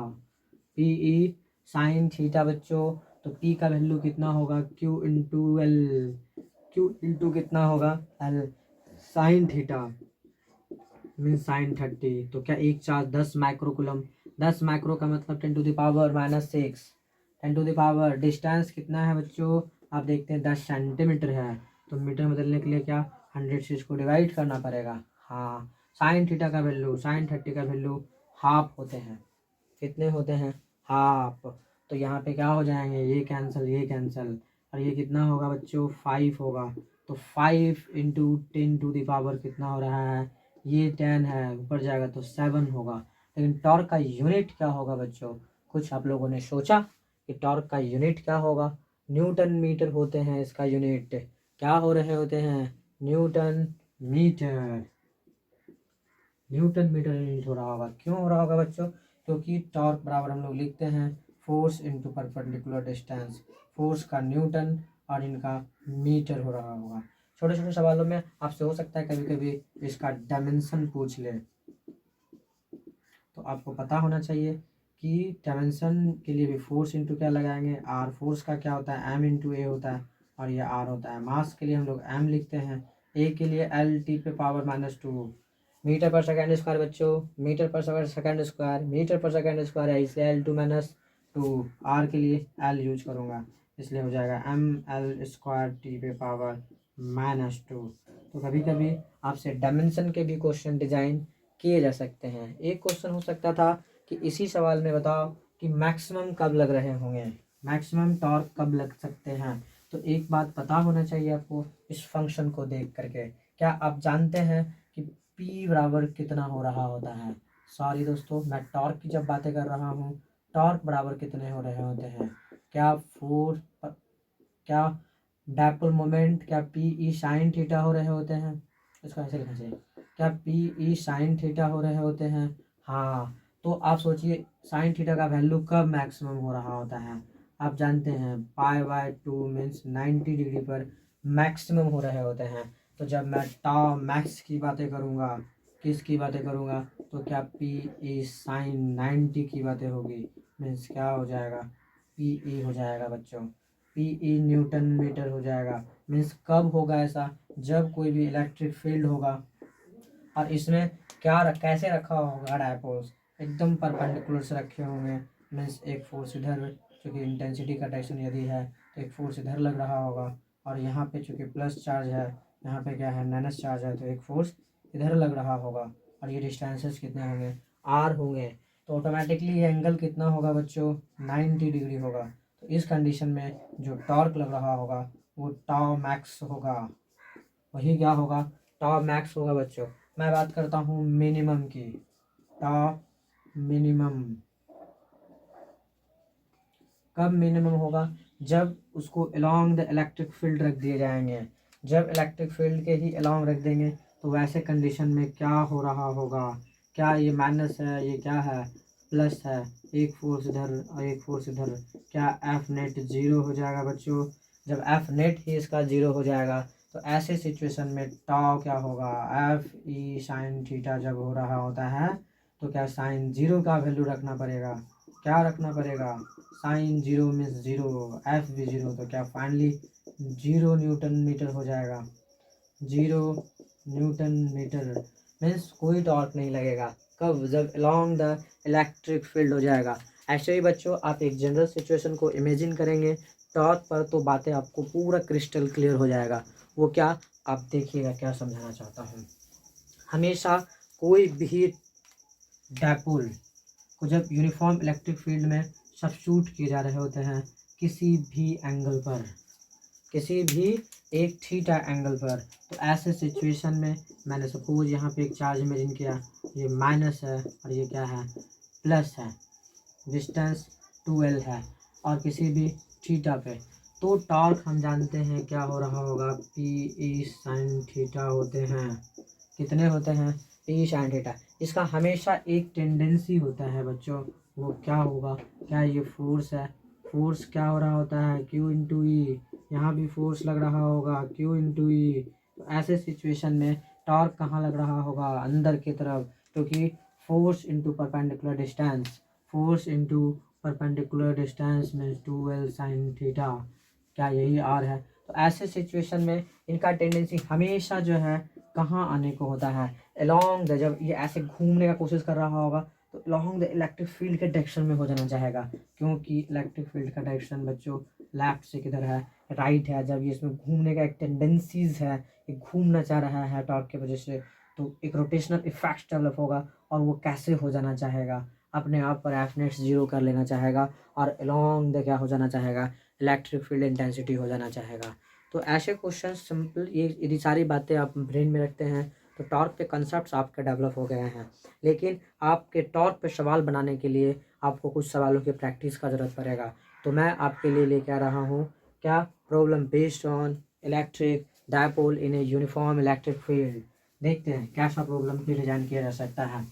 P E sine theta बच्चों। तो P का वैल्यू कितना होगा, Q into L, Q into कितना होगा, L, sine theta mean sine 30। तो क्या एक चार्ज 10 माइक्रोकुलम, 10 माइक्रो का मतलब 10⁻⁻6, 10⁻, डिस्टेंस कितना है बच्चों, आप देखते हैं 10 सेंटीमीटर है, तो मीटर बदलने के लिए क्या 100 से इसको डिवाइड करना पड़ेगा। हाँ, साइन थीटा का वैल्यू, साइन 30 का वैल्यू हाफ होते हैं, कितने होते हैं, हाफ। तो तो यहाँ पे क्या हो जाएंगे, ये कैंसिल, और ये कितना होगा बच्चों, 5 होगा। तो 5 इंटू 10⁻, कितना हो रहा है, ये 10 है, ऊपर जाएगा तो 7 होगा। लेकिन टॉर्क का यूनिट क्या होगा बच्चों, कुछ आप लोगों ने सोचा कि टॉर्क का यूनिट क्या होगा? न्यूटन मीटर होते हैं इसका यूनिट। क्या हो रहे होते हैं, न्यूटन मीटर यूनिट हो रहा होगा। क्यों हो रहा होगा बच्चों? क्योंकि टॉर्क बराबर हम लोग लिखते हैं force into perpendicular distance, force का न्यूटन और इनका मीटर हो रहा होगा। छोटे छोटे सवालों में आपसे हो सकता है कभी कभी इसका डायमेंशन पूछ ले, तो आपको पता होना चाहिए कि डायमेंशन के लिए भी फोर्स इंटू क्या लगाएंगे, आर। फोर्स का क्या होता है, एम इंटू ए होता है, और ये आर होता है। मास के लिए हम लोग एम लिखते हैं, ए के लिए एल टी पे पावर -2 मीटर पर सेकंड स्क्वायर बच्चों, मीटर पर सेकंड स्क्वायर, मीटर पर सेकंड स्क्वायर है इसलिए L2 - 2। आर के लिए एल यूज करूँगा इसलिए हो जाएगा ml² टी पे पावर -2। तो कभी कभी आपसे डायमेंशन के भी क्वेश्चन डिजाइन किए जा सकते हैं। एक क्वेश्चन हो सकता था कि इसी सवाल में बताओ कि मैक्सिमम कब लग रहे होंगे, मैक्सिमम टॉर्क कब लग सकते हैं। तो एक बात पता होना चाहिए आपको इस फंक्शन को देख करके, क्या आप जानते हैं कि P बराबर कितना हो रहा होता है? सॉरी दोस्तों, मैं टॉर्क की जब बातें कर रहा हूँ, टॉर्क बराबर कितने हो रहे होते हैं? क्या डायपोल मोमेंट, क्या PE साइन थीटा हो रहे होते हैं? इसको ऐसे लिखना चाहिए, क्या PE साइन थीटा हो रहे होते हैं? हाँ। तो आप सोचिए साइन थीटा का वैल्यू कब मैक्सिमम हो रहा होता है? आप जानते हैं π/2 मीन्स 90 डिग्री पर मैक्सिमम हो रहे होते हैं। तो जब मैं टाउ मैक्स की बातें करूँगा, किसकी बातें करूँगा, तो क्या PE साइन 90 की बातें होगी, मीन्स क्या हो जाएगा, PE हो जाएगा बच्चों, PE न्यूटन मीटर हो जाएगा। मीन्स कब होगा ऐसा, जब कोई भी इलेक्ट्रिक फील्ड होगा और इसमें कैसे रखा होगा, डायपोल्स एकदम परपेंडिकुलर से रखे होंगे। मीन्स एक फोर्स इधर, चूँकि इंटेंसिटी का डायरेक्शन यदि है तो एक फोर्स इधर लग रहा होगा, और यहाँ पे चूँकि प्लस चार्ज है, यहाँ पे क्या है, माइनस चार्ज है, तो एक फोर्स इधर लग रहा होगा। और ये डिस्टेंसेस कितने होंगे, आर होंगे। तो ऑटोमेटिकली ये एंगल कितना होगा बच्चों, 90 डिग्री होगा। तो इस कंडीशन में जो टॉर्क लग रहा होगा वो टाउ मैक्स होगा। वही क्या होगा, टाउ मैक्स होगा बच्चों। मैं बात करता हूँ मिनिमम की, टाउ मिनिमम कब मिनिमम होगा, जब उसको अलोंग द इलेक्ट्रिक फील्ड रख दिए जाएंगे। जब इलेक्ट्रिक फील्ड के ही अलोंग रख देंगे तो वैसे कंडीशन में क्या हो रहा होगा, क्या ये माइनस है, ये क्या है, प्लस है, एक फोर्स इधर और एक फोर्स इधर, क्या एफ नेट 0 हो जाएगा बच्चों। जब एफ नेट ही इसका 0 हो जाएगा तो ऐसे सिचुएशन में टाउ क्या होगा, FE साइन थीटा जब हो रहा होता है तो क्या साइन 0 का वैल्यू रखना पड़ेगा, क्या रखना पड़ेगा, साइन 0 मीन्स 0, एफ भी 0, तो क्या फाइनली 0 न्यूटन मीटर हो जाएगा। 0 न्यूटन मीटर मीन्स कोई टॉर्क नहीं लगेगा। कब, जब अलोंग द इलेक्ट्रिक फील्ड हो जाएगा। ऐसे ही बच्चों आप एक जनरल सिचुएशन को इमेजिन करेंगे टॉर्क पर तो बातें आपको पूरा क्रिस्टल क्लियर हो जाएगा। वो क्या, आप देखिएगा क्या समझाना चाहता हूँ। हमेशा कोई भी डायपोल को जब यूनिफॉर्म इलेक्ट्रिक फील्ड में सब्स्टिट्यूट किए जा रहे होते हैं किसी भी एंगल पर, किसी भी एक थीटा एंगल पर, तो ऐसे सिचुएशन में मैंने सपोज यहाँ पे एक चार्ज इमेजिन किया, ये माइनस है और ये क्या है, प्लस है, डिस्टेंस 2L है, और किसी भी थीटा पे, तो टॉर्क हम जानते हैं क्या हो रहा होगा, PE साइन थीटा होते हैं। कितने होते हैं, PE साइन थीटा। इसका हमेशा एक टेंडेंसी होता है बच्चों, वो क्या होगा, क्या ये फोर्स है, फोर्स क्या हो रहा होता है, Q इंटू ई, यहाँ भी फोर्स लग रहा होगा Q इंटू ई। तो ऐसे सिचुएशन में टॉर्क कहाँ लग रहा होगा, अंदर की तरफ, क्योंकि force into perpendicular distance, force into perpendicular distance means 2L sine theta, क्या यही आर है। तो ऐसे सिचुएशन में इनका टेंडेंसी हमेशा जो है कहाँ आने को होता है, अलोंग द, जब ये ऐसे घूमने का कोशिश कर रहा होगा तो अलोंग द इलेक्ट्रिक फील्ड के डायरेक्शन में हो जाना चाहेगा, क्योंकि इलेक्ट्रिक फील्ड का डायरेक्शन बच्चों लेफ्ट से किधर है, राइट है। जब ये इसमें घूमने का एक टेंडेंसीज है, ये घूमना चाह रहा है टॉर्क की वजह से, तो एक रोटेशनल इफेक्ट डेवलप होगा और वो कैसे हो जाना चाहेगा, अपने आप पर एफनेट्स जीरो कर लेना चाहेगा और अलोंग द क्या हो जाना चाहेगा, इलेक्ट्रिक फील्ड इंटेंसिटी हो जाना चाहेगा। तो ऐसे क्वेश्चन सिंपल ये सारी बातें आप ब्रेन में रखते हैं तो टॉर्क पे कंसेप्ट आपके डेवलप हो गए हैं। लेकिन आपके टॉर्क पे सवाल बनाने के लिए आपको कुछ सवालों की प्रैक्टिस का ज़रूरत पड़ेगा। तो मैं आपके लिए लेके आ रहा हूँ क्या, problem based on electric dipole in a uniform electric field. देखते हैं कैसा प्रॉब्लम की डिजाइन किया जा सकता है।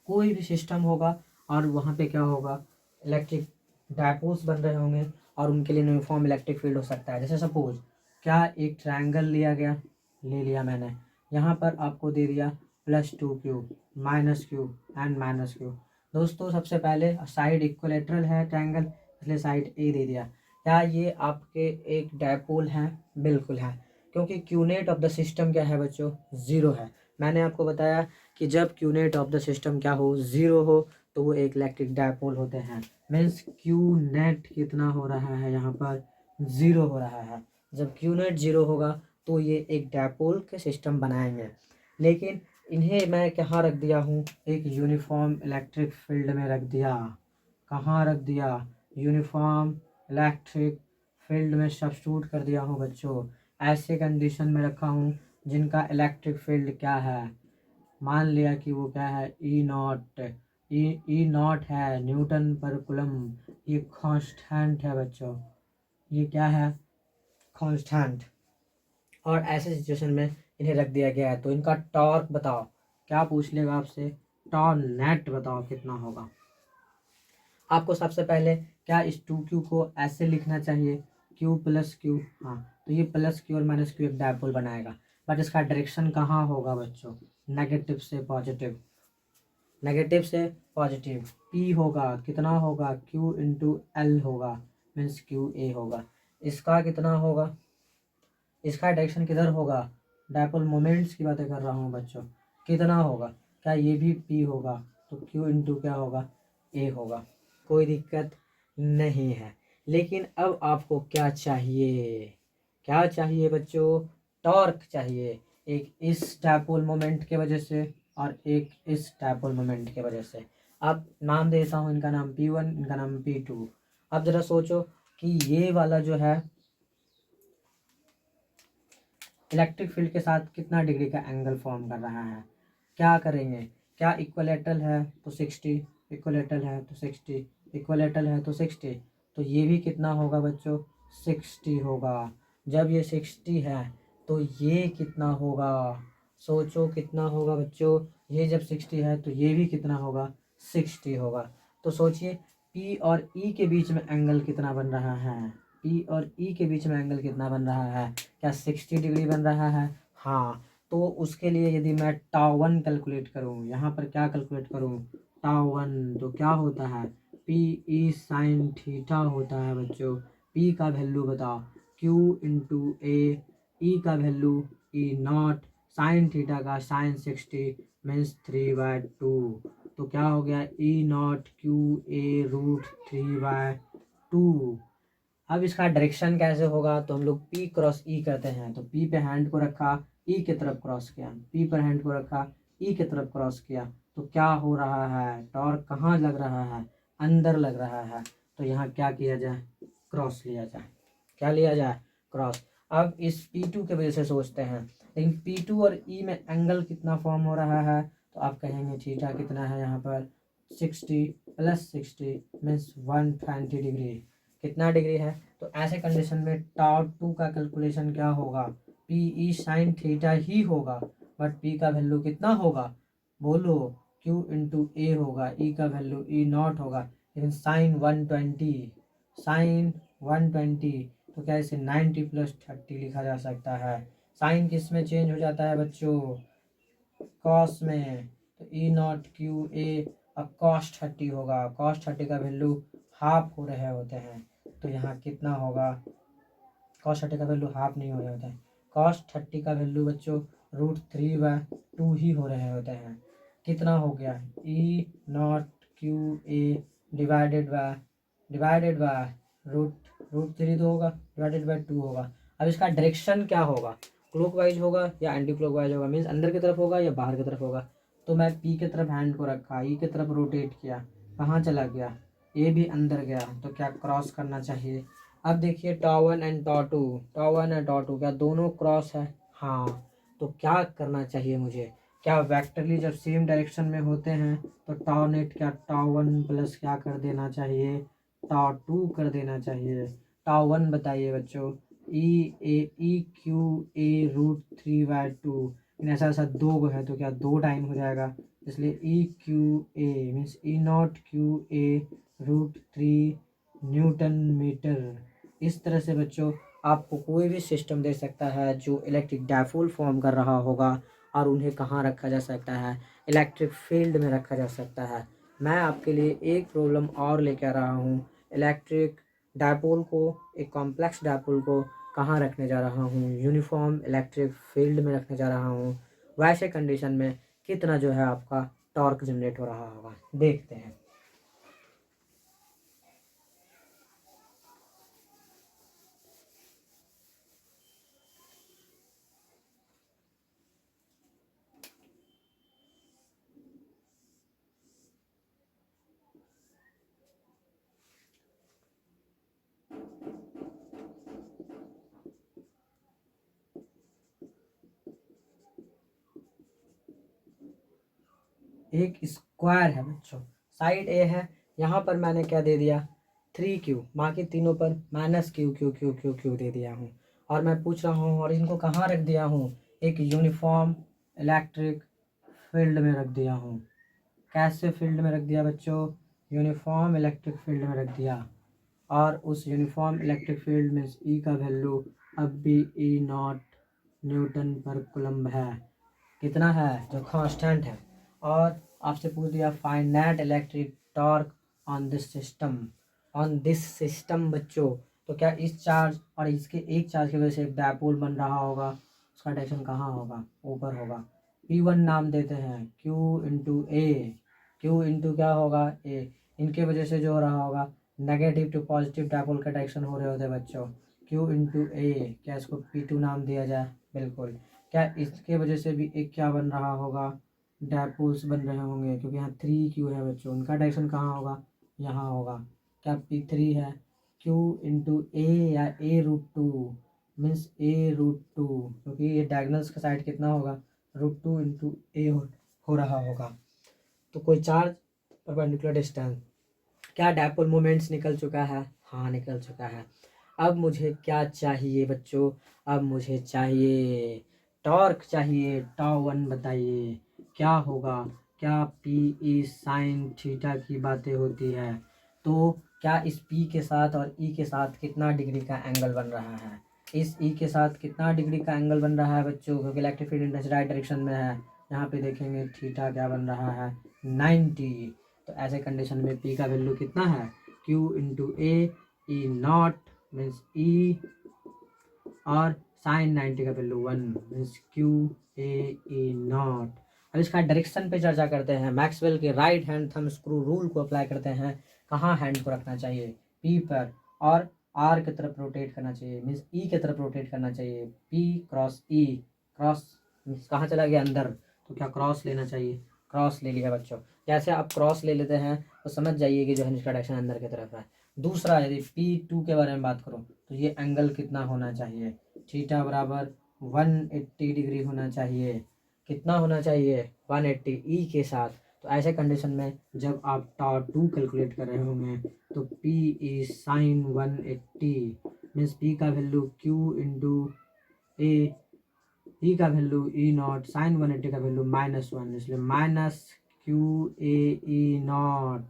कोई भी सिस्टम होगा और वहाँ पे क्या होगा, इलेक्ट्रिक डायपोल्स बन रहे होंगे और उनके लिए यूनिफॉर्म इलेक्ट्रिक फील्ड हो सकता है। जैसे सपोज क्या एक ट्रायंगल लिया गया, ले लिया मैंने, यहाँ पर आपको दे दिया +2q -q एंड -q। दोस्तों सबसे पहले साइड इक्वलेटरल है ट्रायंगल, इसलिए साइड ए दे दिया। क्या ये आपके एक डायपोल हैं? बिल्कुल है, क्योंकि क्यूनेट ऑफ द सिस्टम क्या है बच्चों, ज़ीरो है। मैंने आपको बताया कि जब क्यूनेट ऑफ द सिस्टम क्या हो, ज़ीरो हो, तो वो एक इलेक्ट्रिक डायपोल होते हैं। मीन्स क्यू नेट कितना हो रहा है, यहाँ पर ज़ीरो हो रहा है। जब क्यू नेट ज़ीरो होगा तो ये एक डायपोल के सिस्टम बनाएंगे। लेकिन इन्हें मैं कहाँ रख दिया हूँ, एक यूनिफॉर्म इलेक्ट्रिक फील्ड में रख दिया। कहाँ रख दिया, यूनिफॉर्म इलेक्ट्रिक फील्ड में सब्स्टिट्यूट कर दिया हूँ बच्चों। ऐसे कंडीशन में रखा हूँ जिनका इलेक्ट्रिक फील्ड क्या है, मान लिया कि वो क्या है, ई नॉट है न्यूटन पर कूलम। ये कांस्टेंट है बच्चों, ये क्या है, कांस्टेंट। और ऐसे सिचुएशन में इन्हें रख दिया गया है। तो इनका टॉर्क बताओ, क्या पूछ लेगा आपसे, टॉर्क नेट बताओ कितना होगा। आपको सबसे पहले क्या इस 2q को ऐसे लिखना चाहिए, q + q। हाँ, तो ये +q और -q एक डायपोल बनाएगा। बट इसका डायरेक्शन कहाँ होगा बच्चों, नेगेटिव से पॉजिटिव, नेगेटिव से पॉजिटिव। p होगा, कितना होगा, q × l होगा, मीन्स qa होगा। इसका कितना होगा, इसका डायरेक्शन किधर होगा, डायपोल मोमेंट्स की बातें कर रहा हूँ बच्चों, कितना होगा, क्या ये भी p होगा, तो q × क्या होगा, a होगा। कोई दिक्कत नहीं है। लेकिन अब आपको क्या चाहिए, क्या चाहिए बच्चों, टॉर्क चाहिए। एक इस डायपोल मोमेंट के वजह से और एक इस डायपोल मोमेंट के वजह से। अब नाम देता हूँ, इनका नाम P1, इनका नाम P2। अब ज़रा सोचो कि ये वाला जो है इलेक्ट्रिक फील्ड के साथ कितना डिग्री का एंगल फॉर्म कर रहा है। क्या करेंगे, क्या इक्वलेटरल है तो 60, इक्वलेटरल है तो 60, इक्वलेटरल है तो 60, तो ये भी कितना होगा बच्चों, 60 होगा। जब ये 60 है तो ये कितना होगा, सोचो कितना होगा बच्चों, ये जब 60 है तो ये भी कितना होगा, 60 होगा। तो सोचिए P और E के बीच में एंगल कितना बन रहा है, P और E के बीच में एंगल कितना बन रहा है, क्या 60 डिग्री बन रहा है। हाँ, तो उसके लिए यदि मैं τ1 कैलकुलेट करूँ, यहाँ पर क्या कैलकुलेट करूँ, τ1, तो क्या होता है, PE sin थीटा होता है बच्चों। P का वैल्यू बताओ, Q × A, E का वैल्यू E0, sin थीटा का sin 60 मीन्स 3/2। तो क्या हो गया, E0 QA√3/2। अब इसका डायरेक्शन कैसे होगा, तो हम लोग P × E करते हैं। तो P पे हैंड को रखा, E की तरफ क्रॉस किया, P पर हैंड को रखा, E की तरफ क्रॉस किया, तो क्या हो रहा है, टॉर्क कहाँ लग रहा है, अंदर लग रहा है। तो यहाँ क्या किया जाए, क्रॉस लिया जाए। क्या लिया जाए, क्रॉस। अब इस P2 के वजह से सोचते हैं, लेकिन P2 और E में एंगल कितना फॉर्म हो रहा है, तो आप कहेंगे थीटा कितना है, यहाँ पर 60 + 60 मीन्स 120 डिग्री। कितना डिग्री है, तो ऐसे कंडीशन में τ2 का कैलकुलेशन क्या होगा, PE sin थीटा ही होगा। बट P का वैल्यू कितना होगा, बोलो, Q × A होगा, E का वैल्यू E0 होगा। लेकिन sin 120, तो क्या इसे 90 + 30 लिखा जा सकता है। साइन किस में चेंज हो जाता है बच्चों, कॉस में। तो E0 QA अब cos 30 होगा, cos 30 का वैल्यू हाफ हो रहे होते हैं। तो यहाँ कितना होगा, cos 30 का वैल्यू हाफ नहीं हो रहे होते हैं, cos 30 का वैल्यू बच्चों √3/2 ही हो रहे होते हैं। कितना हो गया, E0 QA डिवाइडेड बाय √3 तो होगा, /2 होगा। अब इसका डायरेक्शन क्या होगा, क्लॉकवाइज होगा या एंटी क्लॉकवाइज होगा, मीन्स अंदर की तरफ होगा या बाहर की तरफ होगा। तो मैं पी की तरफ हैंड को रखा, ई की तरफ रोटेट किया, कहाँ चला गया, ए भी अंदर गया, तो क्या क्रॉस करना चाहिए। अब देखिए टॉ1 एंड टॉ2, टॉ1 एंड टॉ2 क्या दोनों क्रॉस है, हाँ। तो क्या करना चाहिए मुझे, क्या वेक्टरली जब सेम डायरेक्शन में होते हैं तो टॉ नेट क्या टॉ1 प्लस क्या कर देना चाहिए, टॉ2 कर देना चाहिए। टॉ1 बताइए बच्चों, E क्यू ए ऐसा ऐसा दो है तो क्या दो टाइम हो जाएगा, इसलिए E Q A means E0 Q A √3 Nm। इस तरह से बच्चों आपको कोई भी सिस्टम दे सकता है जो इलेक्ट्रिक डायपोल फॉर्म कर रहा होगा, और उन्हें कहाँ रखा जा सकता है, इलेक्ट्रिक फील्ड में रखा जा सकता है। मैं आपके लिए एक प्रॉब्लम और लेकर आ रहा हूँ, इलेक्ट्रिक डायपोल को, एक कॉम्प्लेक्स डायपोल को कहाँ रखने जा रहा हूँ, यूनिफॉर्म इलेक्ट्रिक फील्ड में रखने जा रहा हूँ। वैसे कंडीशन में कितना जो है आपका टॉर्क जनरेट हो रहा होगा, देखते हैं। एक स्क्वायर है बच्चों, साइड ए है, यहाँ पर मैंने क्या दे दिया 3Q, बाकी तीनों पर -Q दे दिया हूँ। और मैं पूछ रहा हूँ और इनको कहाँ रख दिया हूँ, एक यूनिफॉर्म इलेक्ट्रिक फील्ड में रख दिया हूँ। कैसे फील्ड में रख दिया बच्चों, यूनिफॉर्म इलेक्ट्रिक फील्ड में रख दिया। और उस यूनिफॉर्म इलेक्ट्रिक फील्ड में ई का वैल्यू अब भी E0 N/Coulomb है, कितना है जो कांस्टेंट है। और आपसे पूछ दिया find net electric torque on this system बच्चों, तो क्या इस चार्ज और इसके एक चार्ज की वजह से एक डायपोल बन रहा होगा, उसका डायरेक्शन कहाँ होगा, ऊपर होगा। P1 नाम देते हैं, Q इंटू क्या होगा A, इनके वजह से जो हो रहा होगा नेगेटिव टू पॉजिटिव डायपोल का डायरेक्शन हो रहे होते हैं बच्चों, Q इंटू A, क्या इसको P2 नाम दिया जाए, बिल्कुल। क्या इसके वजह से भी एक क्या बन रहा होगा, डायपोल्स बन रहे होंगे, क्योंकि यहाँ 3Q है बच्चों, उनका डायरेक्शन कहाँ होगा, यहाँ होगा। क्या P3 है, Q इंटू A या A√2 मीन्स A√2, क्योंकि ये डायगनल्स का साइड कितना होगा, √2 × A हो रहा होगा। तो कोई चार्ज परपेंडिकुलर डिस्टेंस, क्या डायपोल मोमेंट्स निकल चुका है, हाँ निकल चुका है। अब मुझे क्या चाहिए बच्चों, अब मुझे चाहिए टॉर्क चाहिए, टॉ1 बताइए क्या होगा। क्या पी ई साइन थीटा की बातें होती है, तो क्या इस पी के साथ और ई के साथ कितना डिग्री का एंगल बन रहा है, इस ई के साथ कितना डिग्री का एंगल बन रहा है बच्चों, क्योंकि इलेक्ट्रिक फील्ड राइट डायरेक्शन में है। यहाँ पे देखेंगे थीटा क्या बन रहा है 90। तो ऐसे कंडीशन में पी का वैल्यू कितना है, Q/A E0 मीन्स E, और साइन 90 का वैल्यू 1 मीन्स QA E0। अब इसका डायरेक्शन पे चर्चा करते हैं, मैक्सवेल के right hand thumb screw rule को अप्लाई करते हैं। कहाँ हैंड को रखना चाहिए, पी पर, और आर की तरफ रोटेट करना चाहिए मीन्स ई की तरफ रोटेट करना चाहिए, पी क्रॉस ई, क्रॉस मीन्स कहाँ चला गया अंदर, तो क्या क्रॉस लेना चाहिए, क्रॉस ले लिया बच्चों। जैसे आप क्रॉस ले लेते हैं तो समझ जाइए कि जो है इसका डायरेक्शन अंदर की तरफ है। दूसरा यदि P2 के बारे में बात करूँ तो ये एंगल कितना होना चाहिए, थीटा बराबर 180 डिग्री होना चाहिए, कितना होना चाहिए 180 ई के साथ। तो ऐसे कंडीशन में जब आप टॉ2 कैलकुलेट कर रहे होंगे तो P is sine 180 means P का वैल्यू Q/A, ई का वैल्यू E0, साइन 180 का वैल्यू -1, इसलिए -QA E0।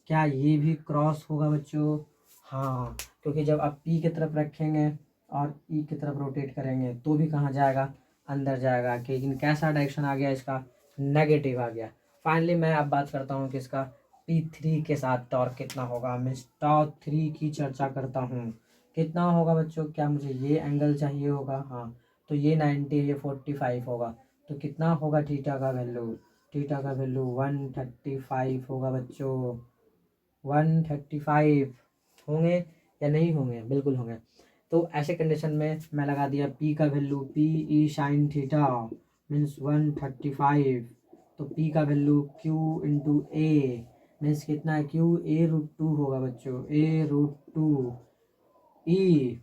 क्या ये भी क्रॉस होगा बच्चों, हाँ, क्योंकि जब आप पी की तरफ रखेंगे और ई की तरफ रोटेट करेंगे तो भी कहाँ जाएगा, अंदर जाएगा। लेकिन कैसा डायरेक्शन आ गया इसका, नेगेटिव आ गया। फाइनली मैं अब बात करता हूँ कि इसका P3 के साथ टॉर्क कितना होगा, मीन्स टॉ3 की चर्चा करता हूँ। कितना होगा बच्चों, क्या मुझे ये एंगल चाहिए होगा, हाँ, तो ये 90, ये 45 होगा, तो कितना होगा थीटा का वैल्यू, थीटा का वैल्यू 135 होगा बच्चों, 135 होंगे या नहीं होंगे, बिल्कुल होंगे। तो ऐसे कंडीशन में मैं लगा दिया P का value P E sine theta means 135 तो P का वैल्यू Q इंटू ए मीन्स कितना है, Q a√2 होगा बच्चों, a√2 ई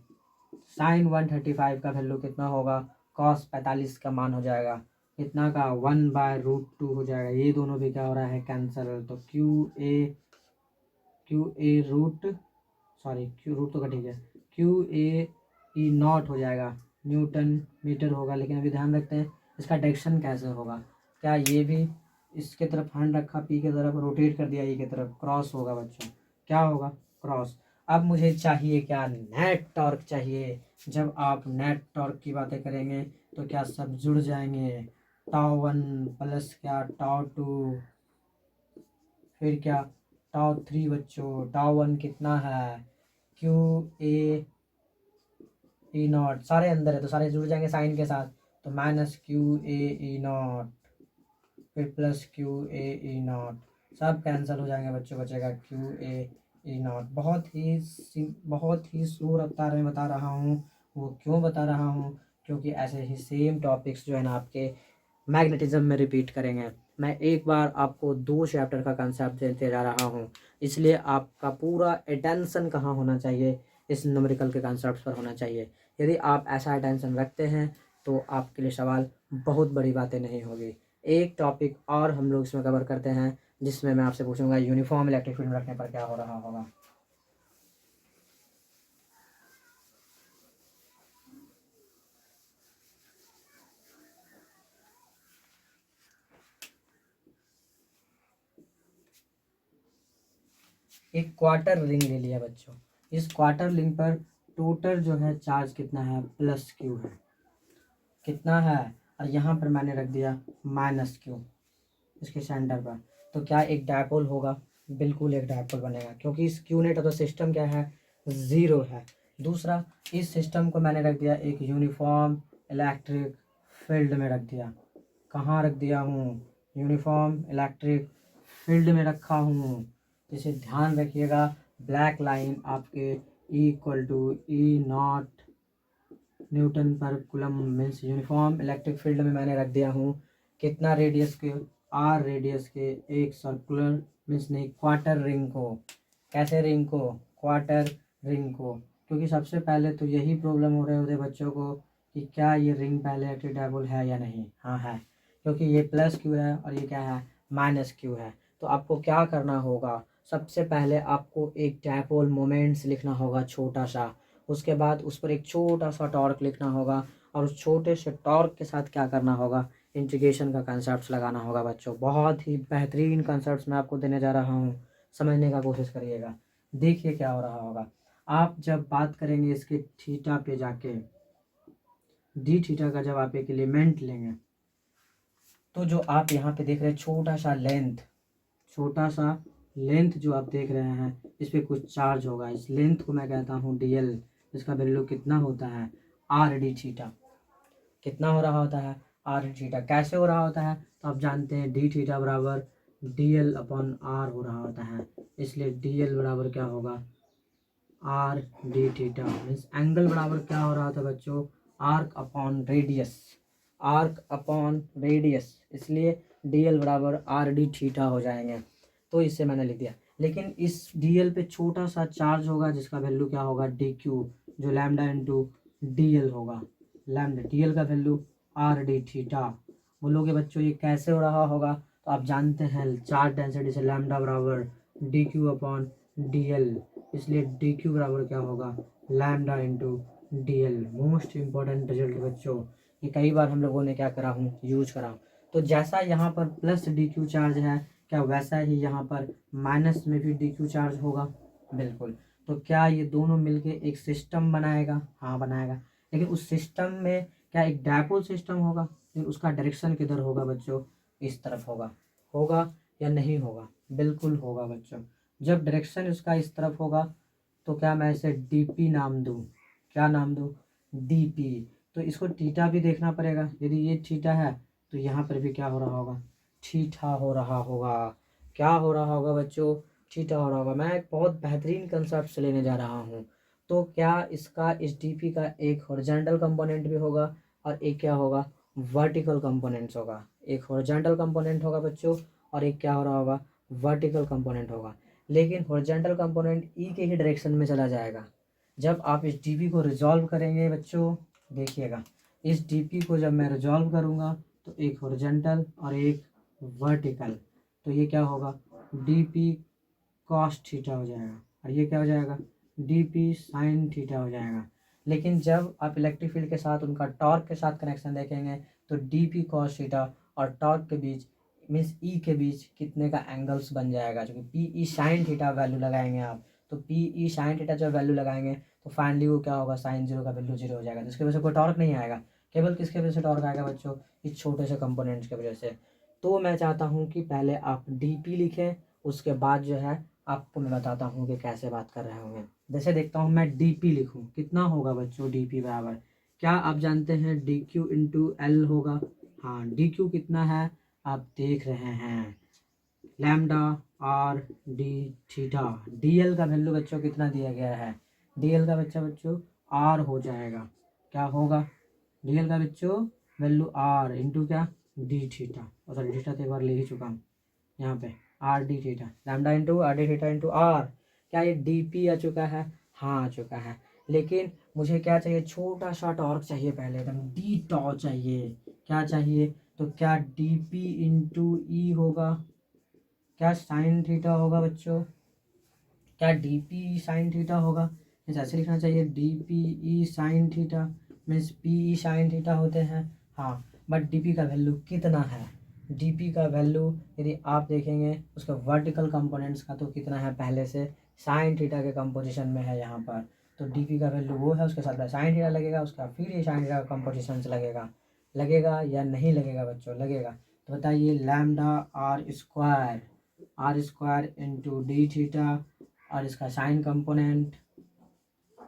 साइन 135 का वैल्यू कितना होगा, कॉस 45 का मान हो जाएगा कितना का 1/√2 हो जाएगा। ये दोनों भी क्या हो रहा है, कैंसिल। तो Q A root Q root तो ठीक है, क्यू ए ई नॉट हो जाएगा, न्यूटन मीटर होगा। लेकिन अभी ध्यान रखते हैं इसका डायरेक्शन कैसे होगा, क्या ये भी इसके तरफ हैंड रखा, पी की तरफ रोटेट कर दिया, ई की तरफ क्रॉस होगा बच्चों, क्या होगा क्रॉस। अब मुझे चाहिए क्या, नेट टॉर्क चाहिए। जब आप नेट टॉर्क की बातें करेंगे तो क्या सब जुड़ जाएंगे, टाउ 1 प्लस क्या टाउ 2 फिर क्या टाउ 3 बच्चों, टाउ 1 कितना है क्यू ए ई नॉट, सारे अंदर है तो सारे जुड़ जाएंगे साइन के साथ, तो minus Q A E naught फिर plus Q A E naught, सब कैंसिल हो जाएंगे बच्चों, बचेगा क्यू ए ई नॉट। बहुत ही स्लो रफ्तार में बता रहा हूँ। वो क्यों बता रहा हूँ, क्योंकि ऐसे ही सेम टॉपिक्स जो है ना आपके मैग्नेटिज्म में रिपीट करेंगे। मैं एक बार आपको 2 चैप्टर का कंसेप्ट देते जा रहा हूँ, इसलिए आपका पूरा अटेंशन कहाँ होना चाहिए, इस न्यूमेरिकल के कंसेप्ट पर होना चाहिए। यदि आप ऐसा अटेंशन रखते हैं तो आपके लिए सवाल बहुत बड़ी बातें नहीं होगी। एक टॉपिक और हम लोग इसमें कवर करते हैं, जिसमें मैं आपसे पूछूंगा यूनिफॉर्म इलेक्ट्रिक फील्ड रखने पर क्या हो रहा होगा। एक क्वार्टर रिंग ले लिया बच्चों, इस क्वार्टर रिंग पर टोटल जो है चार्ज कितना है, प्लस क्यू है, कितना है, और यहाँ पर मैंने रख दिया माइनस क्यू इसके सेंटर पर। तो क्या एक डायपोल होगा, बिल्कुल एक डायपोल बनेगा, क्योंकि इस Q net of the system क्या है, ज़ीरो है। दूसरा, इस सिस्टम को मैंने रख दिया एक यूनिफॉर्म इलेक्ट्रिक फील्ड में रख दिया। कहाँ रख दिया हूँ, यूनिफॉर्म इलेक्ट्रिक फील्ड में रखा हूँ। इसे ध्यान रखिएगा, ब्लैक लाइन आपके E = E0 न्यूटन पर coulomb means uniform electric field में मैंने रख दिया हूँ कितना रेडियस के, आर रेडियस के एक सर्कुलर मीन्स नहीं क्वार्टर रिंग को। कैसे रिंग को, क्वार्टर रिंग को, क्योंकि सबसे पहले तो यही प्रॉब्लम हो रहे होते बच्चों को कि क्या ये रिंग पहले एक्टिव डायपोल है या नहीं। हाँ है, क्योंकि ये प्लस क्यू है और ये क्या है माइनस क्यू है। तो आपको क्या करना होगा, सबसे पहले आपको एक डायपोल मोमेंट्स लिखना होगा छोटा सा, उसके बाद उस पर एक छोटा सा टॉर्क लिखना होगा, और उस छोटे से टॉर्क के साथ क्या करना होगा, इंटीग्रेशन का कंसेप्ट लगाना होगा बच्चों। बहुत ही बेहतरीन कंसेप्ट मैं आपको देने जा रहा हूँ, समझने का कोशिश करिएगा। देखिए क्या हो रहा होगा, आप जब बात करेंगे इसके थीटा पे जाके, डी थीटा का जब आप एक एलिमेंट लेंगे, तो जो आप यहाँ पे देख रहे हैं छोटा सा लेंथ, छोटा सा लेंथ जो आप देख रहे हैं, इस पर कुछ चार्ज होगा। इस लेंथ को मैं कहता हूँ dl, इसका वैल्यू कितना होता है आर डी थीटा। कितना हो रहा होता है आर डी थीटा, कैसे हो रहा होता है, तो आप जानते हैं डी थीटा बराबर dl/r हो रहा होता है, इसलिए dl बराबर क्या होगा R D theta. Means angle बराबर क्या हो रहा था बच्चों, arc upon radius, arc upon radius, इसलिए dl बराबर आर डी थीटा हो जाएंगे। तो इससे मैंने लिख दिया, लेकिन इस dl पे छोटा सा चार्ज होगा जिसका वैल्यू क्या होगा dq, जो लैम्डा इंटू dl होगा, लैम्डा dl का वैल्यू आर डी थीटा। बोलोगे बच्चों ये कैसे हो रहा होगा, तो आप जानते हैं चार्ज डेंसिटी से लैम्डा बराबर dq अपॉन dl, इसलिए dq बराबर क्या होगा lambda into dl। Most important result बच्चों, ये कई बार हम लोगों ने क्या करा हूँ, यूज करा हूँ। तो जैसा यहाँ पर प्लस dq चार्ज है, क्या वैसा ही यहाँ पर माइनस में भी dq चार्ज होगा, बिल्कुल। तो क्या ये दोनों मिलके एक सिस्टम बनाएगा, हाँ बनाएगा। लेकिन उस सिस्टम में क्या एक डायपोल सिस्टम होगा, लेकिन उसका डायरेक्शन किधर होगा बच्चों, इस तरफ होगा। होगा या नहीं होगा, बिल्कुल होगा बच्चों। जब डायरेक्शन उसका इस तरफ होगा तो क्या मैं इसे dp नाम दूँ, क्या नाम दूँ dp। तो इसको थीटा भी देखना पड़ेगा, यदि ये थीटा है तो यहाँ पर भी क्या हो रहा होगा, थीटा हो रहा होगा। क्या हो रहा होगा बच्चों, थीटा हो रहा होगा। मैं एक बहुत बेहतरीन कंसेप्ट से लेने जा रहा हूँ। तो क्या इसका इस डीपी का एक हॉरिजॉन्टल कंपोनेंट भी होगा और एक क्या होगा वर्टिकल कंपोनेंट्स होगा, एक हॉरिजॉन्टल कंपोनेंट होगा बच्चों और एक क्या हो रहा होगा, वर्टिकल कंपोनेंट होगा। लेकिन हॉरिजॉन्टल कंपोनेंट ई के ही डायरेक्शन में चला जाएगा। जब आप इस डीपी को रिजॉल्व करेंगे बच्चों, देखिएगा इस डीपी को जब मैं रिजॉल्व करूँगा तो एक हॉरिजॉन्टल और एक वर्टिकल, तो ये क्या होगा, डीपी कॉस थीटा हो जाएगा और ये क्या हो जाएगा, डीपी साइन थीटा हो जाएगा। लेकिन जब आप इलेक्ट्रिक फील्ड के साथ उनका टॉर्क के साथ कनेक्शन देखेंगे तो डीपी कॉस थीटा और टॉर्क के बीच मीन्स ई के बीच कितने का एंगल्स बन जाएगा, जो कि P E sine theta value लगाएंगे आप, तो पी ई साइन थीटा जब वैल्यू लगाएंगे तो फाइनली वो क्या होगा, साइन जीरो का वैल्यू जीरो हो जाएगा, जिसकी वजह से कोई टॉर्क नहीं आएगा। केवल किसके वजह से टॉर्क आएगा बच्चों, इस छोटे से कंपोनेंट्स की वजह से। तो मैं चाहता हूँ कि पहले आप डीपी लिखें, उसके बाद जो है आपको मैं बताता हूँ कि कैसे बात कर रहे होंगे। जैसे देखता हूँ मैं डीपी लिखूँ, कितना होगा बच्चों डीपी बराबर, क्या आप जानते हैं डी क्यू इंटू एल होगा। हाँ, डी क्यू कितना है आप देख रहे हैं, lambda R D theta. D l का वैल्यू बच्चों कितना दिया गया है, डी एल का बच्चों आर हो जाएगा, क्या होगा, डी एल का बच्चों वैल्यू आर इंटू क्या, डी थीटा, और सॉरी डी थीटा तो एक बार ले ही चुका हूँ यहाँ पे, r D theta, lambda into r D theta into r. क्या ये डी पी आ चुका है, हाँ आ चुका है। लेकिन मुझे क्या चाहिए, छोटा सा टॉर्क चाहिए पहले, एकदम डी टॉ चाहिए, क्या चाहिए, तो क्या डी पी इंटू ई होगा, क्या साइन थीटा होगा बच्चों, क्या डी पी साइन थीटा होगा, ऐसे लिखना चाहिए D P E sine theta, means P E sine theta होते हैं। हाँ, बट डी पी का वैल्यू कितना है, डी पी का वैल्यू यदि आप देखेंगे उसका वर्टिकल कंपोनेंट्स का तो कितना है, पहले से साइन थीटा के कंपोजिशन में है यहाँ पर, तो डी पी का वैल्यू वो है, उसके साथ साइन थीटा लगेगा, उसका फिर ये साइन थीटा का कंपोजिशन से लगेगा, लगेगा या नहीं लगेगा बच्चों, लगेगा। तो बताइए lambda are square into D theta और इसका साइन कंपोनेंट,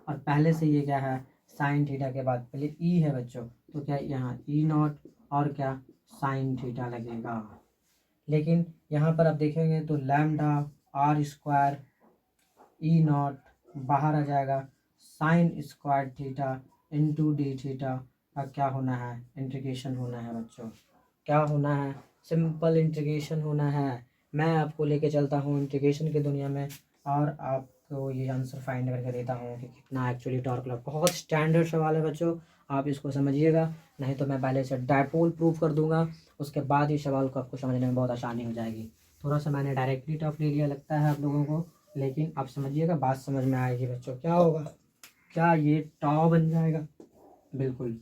और पहले से ये क्या है, साइन थीटा के बाद पहले ई है बच्चों, तो क्या यहाँ ई नॉट और क्या साइन थीटा लगेगा। लेकिन यहाँ पर आप देखेंगे तो lambda are square E naught बाहर आ जाएगा, sine square theta into D theta का क्या होना है, इंटीग्रेशन होना है बच्चों, क्या होना है, सिंपल इंटीग्रेशन होना है। मैं आपको लेके चलता हूँ इंटीग्रेशन की दुनिया में और आपको ये आंसर फाइंड करके देता हूँ कि कितना एक्चुअली टॉर्क लग। बहुत स्टैंडर्ड सवाल है बच्चों, आप इसको समझिएगा, नहीं तो मैं पहले से डायपोल प्रूफ कर दूंगा, उसके बाद ही सवाल को आपको समझने में बहुत आसानी हो जाएगी। थोड़ा सा मैंने डायरेक्टली टफ ले लिया लगता है आप लोगों को, लेकिन आप समझिएगा, बात समझ में आएगी बच्चों। क्या होगा, क्या ये टॉ बन जाएगा, बिल्कुल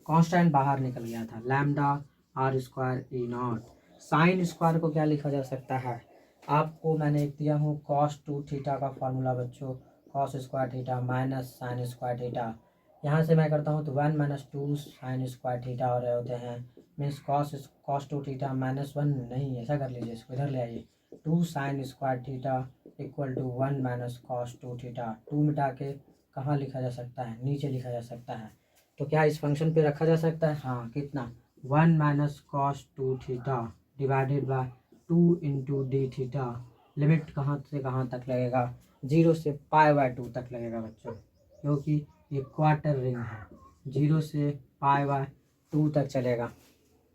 कांस्टेंट बाहर निकल गया था, lambda are square E naught. Sine square को क्या लिखा जा सकता है, आपको मैंने एक दिया हूँ कॉस टू थीटा का फॉर्मूला बच्चों, cos square theta minus sign square theta. यहाँ से मैं करता हूँ तो 1 - 2 साइन स्क्वायर थीटा हो रहे होते हैं, मीन्स कॉस टू थीटा -1 नहीं, ऐसा कर लीजिए, इसको इधर ले आइए, 2 sine square theta equal to 1 - cos two theta. 2 मिटा के कहाँ लिखा जा सकता है, नीचे लिखा जा सकता है, तो क्या इस फंक्शन पे रखा जा सकता है, हाँ कितना, 1 - cos two theta divided by 2 into D theta. Limit कहाँ से कहाँ तक लगेगा, 0 से π/2 तक लगेगा बच्चों, क्योंकि ये क्वार्टर रिंग है, 0 से π/2 तक चलेगा।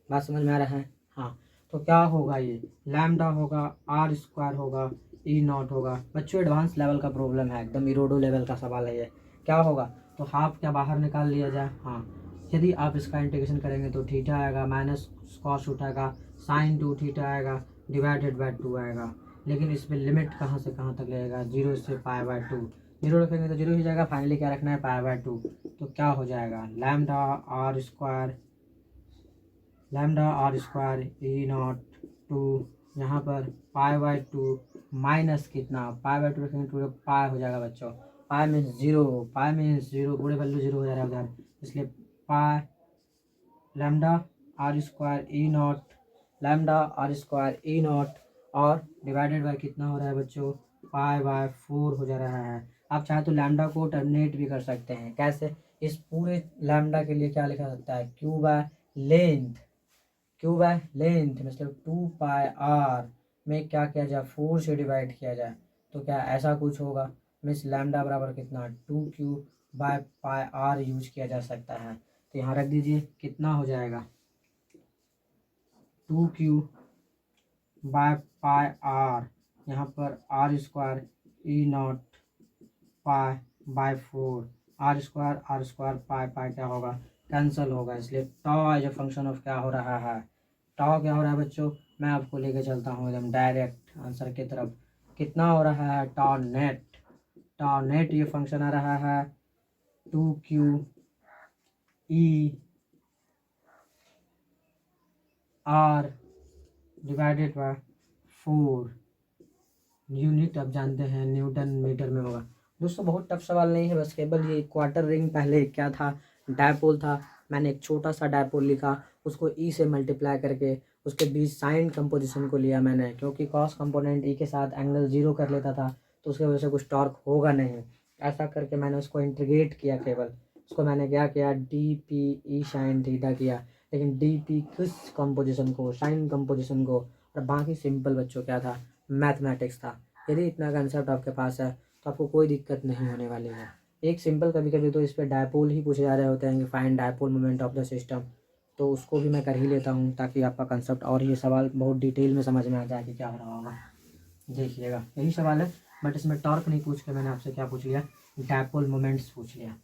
बात समझ में आ रहा है, हाँ। तो क्या होगा, ये लैम्डा होगा, आर स्क्वायर होगा, ई नॉट होगा। बच्चों एडवांस लेवल का प्रॉब्लम है, एकदम इरोडो लेवल का सवाल है ये। क्या होगा, तो हाफ क्या बाहर निकाल लिया जाए, हाँ, यदि आप इसका इंटीग्रेशन करेंगे तो थीटा आएगा माइनस कॉस उठाएगा, साइन टू थीटा आएगा डिवाइडेड बाय 2 आएगा। लेकिन इसमें लिमिट कहाँ से कहाँ तक लगेगा, 0 से π/2, 0 रखेंगे तो 0 ही जाएगा, फाइनली क्या रखना है π/2, तो क्या हो जाएगा lambda are square E naught two, यहाँ पर π/2 माइनस कितना, π/2 रखेंगे टू पाई हो जाएगा बच्चों, पाई मीन्स जीरो, पूरे वैल्यू जीरो हो जा रहा है उधर, इसलिए pi lambda are square E naught और डिवाइडेड बाय कितना हो रहा है बच्चों, π/4 हो जा रहा है। आप चाहे तो लैम्डा को टर्मिनेट भी कर सकते हैं, कैसे, इस पूरे लैम्डा के लिए क्या लिखा सकता है, क्यू बाय लेंथ मतलब 2πr में क्या किया जाए, 4 से डिवाइड किया जाए, तो क्या ऐसा कुछ होगा, मीन्स लैम्डा बराबर कितना 2q/πr यूज किया जा सकता है। तो यहाँ रख दीजिए, कितना हो जाएगा 2q बाय पाई आर, यहाँ पर R square E naught pi by 4, R square pi pi क्या होगा, कैंसिल होगा, इसलिए tau as a function of क्या हो रहा है, टॉ क्या हो रहा है बच्चों, मैं आपको लेके चलता हूँ एकदम डायरेक्ट आंसर की तरफ। कितना हो रहा है टॉ नेट ये फंक्शन आ रहा है 2q E R divided by 4 unit, अब जानते हैं न्यूटन मीटर में होगा। दोस्तों बहुत टफ सवाल नहीं है, बस केवल ये क्वार्टर रिंग पहले क्या था, डायपोल था। मैंने एक छोटा सा डायपोल लिखा, उसको ई से मल्टीप्लाई करके उसके बीच साइन कंपोजिशन को लिया मैंने, क्योंकि कॉस कंपोनेंट ई के साथ एंगल 0 कर लेता था तो उसकी वजह से कुछ टॉर्क होगा नहीं। ऐसा करके मैंने उसको इंटीग्रेट किया, केवल उसको मैंने क्या किया D P E sine theta किया, लेकिन डी पी किस कंपोजिशन को, साइन कंपोजिशन को, और बाकी सिंपल बच्चों क्या था, मैथमेटिक्स था। यदि इतना कंसेप्ट आपके पास है तो आपको कोई दिक्कत नहीं होने वाली है। एक सिंपल कभी कभी तो इस पर डायपोल ही पूछे जा रहे होते हैं कि find dipole moment of the system, तो उसको भी मैं कर ही लेता हूँ ताकि आपका कंसेप्ट और ये सवाल बहुत डिटेल में समझ में आ जाए कि क्या हो रहा होगा। देखिएगा यही सवाल है, बट इसमें टॉर्क नहीं पूछ के मैंने आपसे क्या पूछ लिया, डायपोल मोमेंट्स पूछ लिया।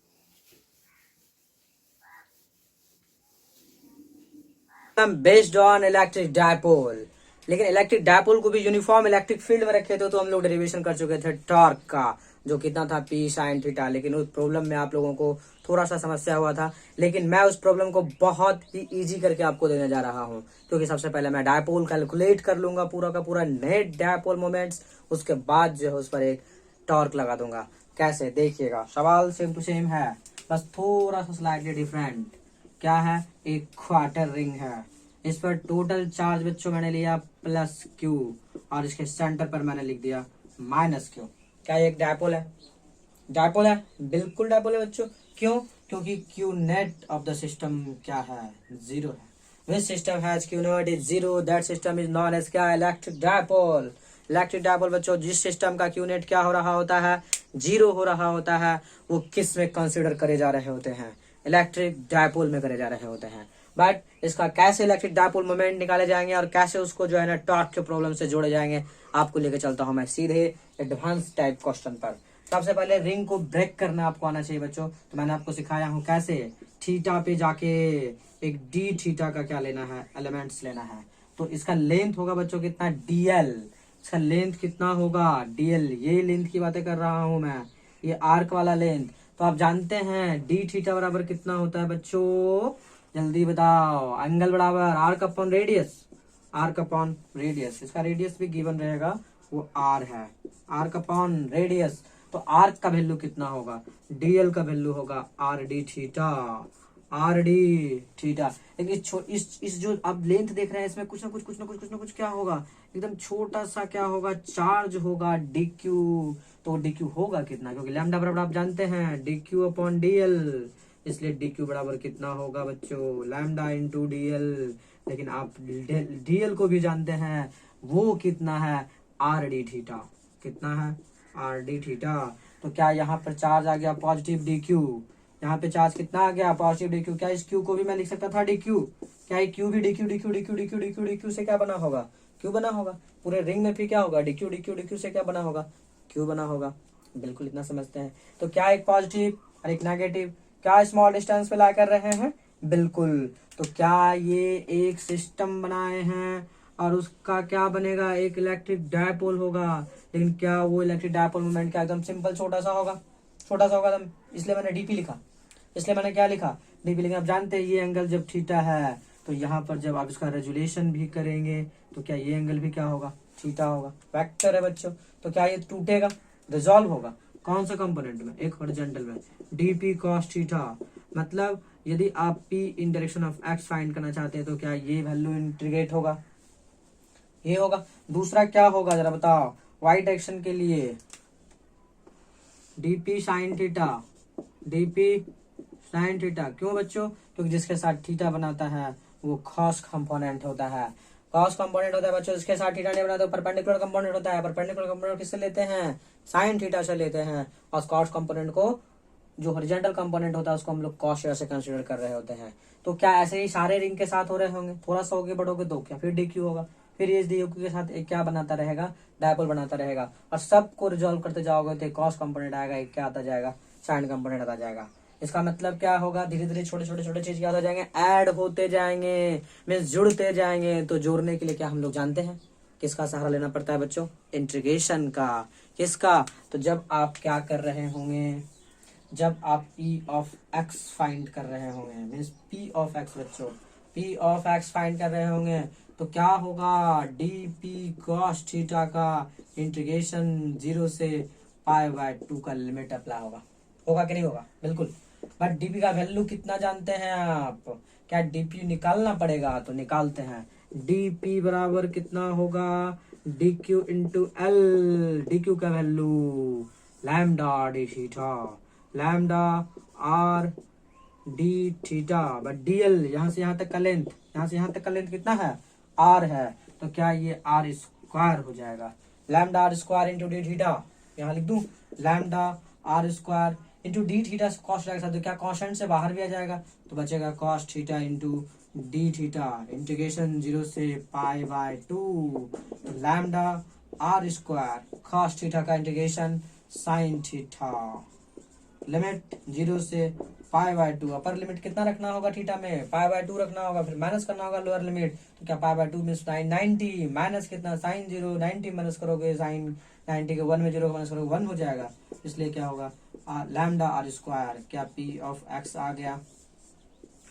बेस्ड ऑन इलेक्ट्रिक डायपोल, लेकिन इलेक्ट्रिक डायपोल को भी यूनिफॉर्म इलेक्ट्रिक फील्ड में रखे थे तो हम लोग डेरिवेशन कर चुके थे टॉर्क का, जो कितना था पी साइन थीटा। लेकिन उस प्रॉब्लम में आप लोगों को थोड़ा सा समस्या हुआ था, लेकिन मैं उस प्रॉब्लम को बहुत ही इजी करके आपको देने जा रहा हूँ, क्योंकि सबसे पहले मैं डायपोल कैलकुलेट कर लूंगा पूरा का पूरा नेट डायपोल मोमेंट्स, उसके बाद जो है उस पर एक टॉर्क लगा दूंगा। कैसे, देखिएगा सवाल सेम टू सेम है, बस थोड़ा सा स्लाइटली डिफरेंट। क्या है, एक क्वार्टर रिंग है, इस पर टोटल चार्ज बच्चों मैंने लिया प्लस क्यू, और इसके सेंटर पर मैंने लिख दिया माइनस क्यू। क्या ये एक डायपोल है? डायपोल है, बिल्कुल डायपोल है बच्चों। क्यों? क्योंकि Q net of the system क्या है, 0 है। Which system has Q naught is 0, that system is known as क्या, इलेक्ट्रिक डायपोल। इलेक्ट्रिक डायपोल बच्चों, जिस सिस्टम का क्यू नेट क्या हो रहा होता है, 0 हो रहा होता है, वो किस में कंसिडर करे जा रहे होते हैं, इलेक्ट्रिक डायपोल में करे जा रहे होते हैं। बट इसका कैसे इलेक्ट्रिक डायपोल मोमेंट निकाले जाएंगे और कैसे उसको जो है ना टॉर्क के प्रॉब्लम से जोड़े जाएंगे, आपको लेके चलता हूं मैं सीधे एडवांस टाइप क्वेश्चन पर। सबसे पहले रिंग को ब्रेक करना आपको आना चाहिए बच्चों, तो मैंने आपको सिखाया हूं कैसे। थीटा पे जाके एक डी थीटा का क्या लेना है, एलिमेंट्स लेना है। तो इसका लेंथ होगा बच्चों कितना, डीएल। इसका लेंथ कितना होगा, डीएल। ये लेंथ की बातें कर रहा हूं मैं, ये आर्क वाला लेंथ। तो आप जानते हैं डी थीटा बराबर कितना होता है बच्चों, जल्दी बताओ। एंगल बराबर arc upon radius, arc upon radius. इसका रेडियस भी गिवन रहेगा, वो आर है, आर्क अपॉन रेडियस। तो आर्क का वैल्यू कितना होगा, डीएल का वैल्यू होगा R D theta, R D theta. लेकिन इस जो आप लेंथ देख रहे हैं, इसमें कुछ ना कुछ क्या होगा, एकदम छोटा सा क्या होगा, चार्ज होगा, डी क्यू। तो डी क्यू होगा कितना, क्योंकि लैम्डा बराबर आप जानते हैं डी क्यू अपॉन डीएल, इसलिए डी क्यू बराबर कितना होगा बच्चों, लैम्डा इंटू डीएल। लेकिन आप डीएल को भी जानते हैं, वो कितना है, आर डी थीटा। कितना है, आर डी थीटा। तो क्या यहाँ पर चार्ज आ गया पॉजिटिव डी क्यू, यहाँ पे चार्ज कितना आ गया, पॉजिटिव डी क्यू। क्या इस क्यू को भी मैं लिख सकता था डी क्यू, क्या ये क्यू भी D Q D Q D Q D Q D Q D Q से क्या बना होगा, क्यू बना होगा। पूरे रिंग में फिर क्या होगा, D Q D Q D Q से क्या बना होगा, क्यू बना होगा। बिल्कुल इतना समझते हैं। तो क्या एक पॉजिटिव और एक नेगेटिव, क्या स्मॉल डिस्टेंस पे ला कर रहे हैं, बिल्कुल। तो क्या ये एक सिस्टम बनाए हैं और उसका क्या बनेगा, एक इलेक्ट्रिक डायपोल होगा। लेकिन क्या वो इलेक्ट्रिक डायपोल मोमेंट क्या एकदम सिंपल छोटा सा होगा, छोटा सा होगा एकदम, इसलिए मैंने डीपी लिखा, इसलिए मैंने क्या लिखा, डीपी लिखा। आप जानते हैं ये एंगल जब थीटा है, तो यहाँ पर जब आप इसका रेजुलेशन भी करेंगे तो क्या ये एंगल भी क्या होगा, थीटा होगा। वेक्टर है बच्चों, तो क्या ये टूटेगा, रिजॉल्व होगा कौन सा कंपोनेंट में, एक हॉरिजॉन्टल में, डीपी कॉस थीटा। मतलब यदि आप P in direction of x find करना चाहते हैं तो क्या ये वैल्यू इंटीग्रेट होगा, ये होगा। दूसरा क्या होगा जरा बताओ, वाई डायरेक्शन के लिए DP sine theta, DP sine theta. क्यों बच्चों, क्योंकि जिसके साथ थीटा बनाता है वो कॉस कंपोनेंट होता है, कॉस कंपोनेंट होता है बच्चों। जिसके साथ थीटा नहीं बनाता, परपेंडिकुलर कंपोनेंट होता है। परपेंडिकुलर कंपोनेंट किससे लेते हैं, साइन थीटा से लेते हैं, और कॉस कंपोनेंट को जो हॉरिजॉन्टल कंपोनेंट होता है उसको हम लोग कॉस शेयर से कंसीडर कर रहे होते हैं। तो क्या ऐसे ही सारे रिंग के साथ हो रहे होंगे, थोड़ा सा आगे बढ़ोगे तो क्या फिर डी क्यू होगा, फिर एच डी क्यू के साथ एक क्या बनाता रहेगा, डायपोल बनाता रहेगा, और सबको रिजॉल्व करते जाओगे तो कॉस कंपोनेंट आएगा, एक क्या आता जाएगा, साइन कंपोनेंट आता जाएगा। इसका मतलब क्या होगा, धीरे धीरे छोटे छोटे छोटे चीज क्या हो जाएंगे, ऐड होते जाएंगे, मीन्स जुड़ते जाएंगे। तो जोड़ने के लिए क्या हम लोग जानते हैं, किसका सहारा लेना पड़ता है बच्चों, इंटीग्रेशन का। किसका, तो जब आप क्या कर रहे होंगे, जब आप पी ऑफ एक्स फाइंड कर रहे होंगे, मीन्स पी ऑफ एक्स बच्चों, पी ऑफ एक्स फाइंड कर रहे होंगे, तो क्या होगा, डी पी कॉस थीटा का इंटीग्रेशन 0 से π/2 का लिमिट अप्लाई होगा। होगा कि नहीं होगा, बिल्कुल। बट डीपी का वैल्यू कितना जानते हैं आप, क्या डीपी निकालना पड़ेगा, तो निकालते हैं। डीपी बराबर कितना होगा, D Q into L, D Q का value lambda D theta, lambda R D theta, but D L यहाँ से यहाँ तक का लेंथ, यहाँ से यहाँ तक का लेंथ कितना है, आर है, तो क्या ये आर स्क्वायर हो जाएगा, lambda are square into D theta, यहाँ लिख दूं lambda are square into D theta, cos रहेगा तो क्या कॉन्स्टेंट से बाहर भी आ जाएगा, तो बचेगा cos theta into D theta, integration 0 से π/2, lambda are square cos theta का इंटीग्रेशन साइन थीटा, लिमिट 0 से π/2, अपर लिमिट कितना रखना होगा थीटा में, π/2 रखना होगा, फिर माइनस करना होगा लोअर लिमिट, तो क्या π/2 मीन्स 90, माइनस कितना साइन 0, 90 माइनस करोगे साइन 90 के 1 में 0 माइनस करोगे 1 हो जाएगा, इसलिए क्या होगा लैम्डा आर स्क्वायर, क्या पी ऑफ एक्स आ गया,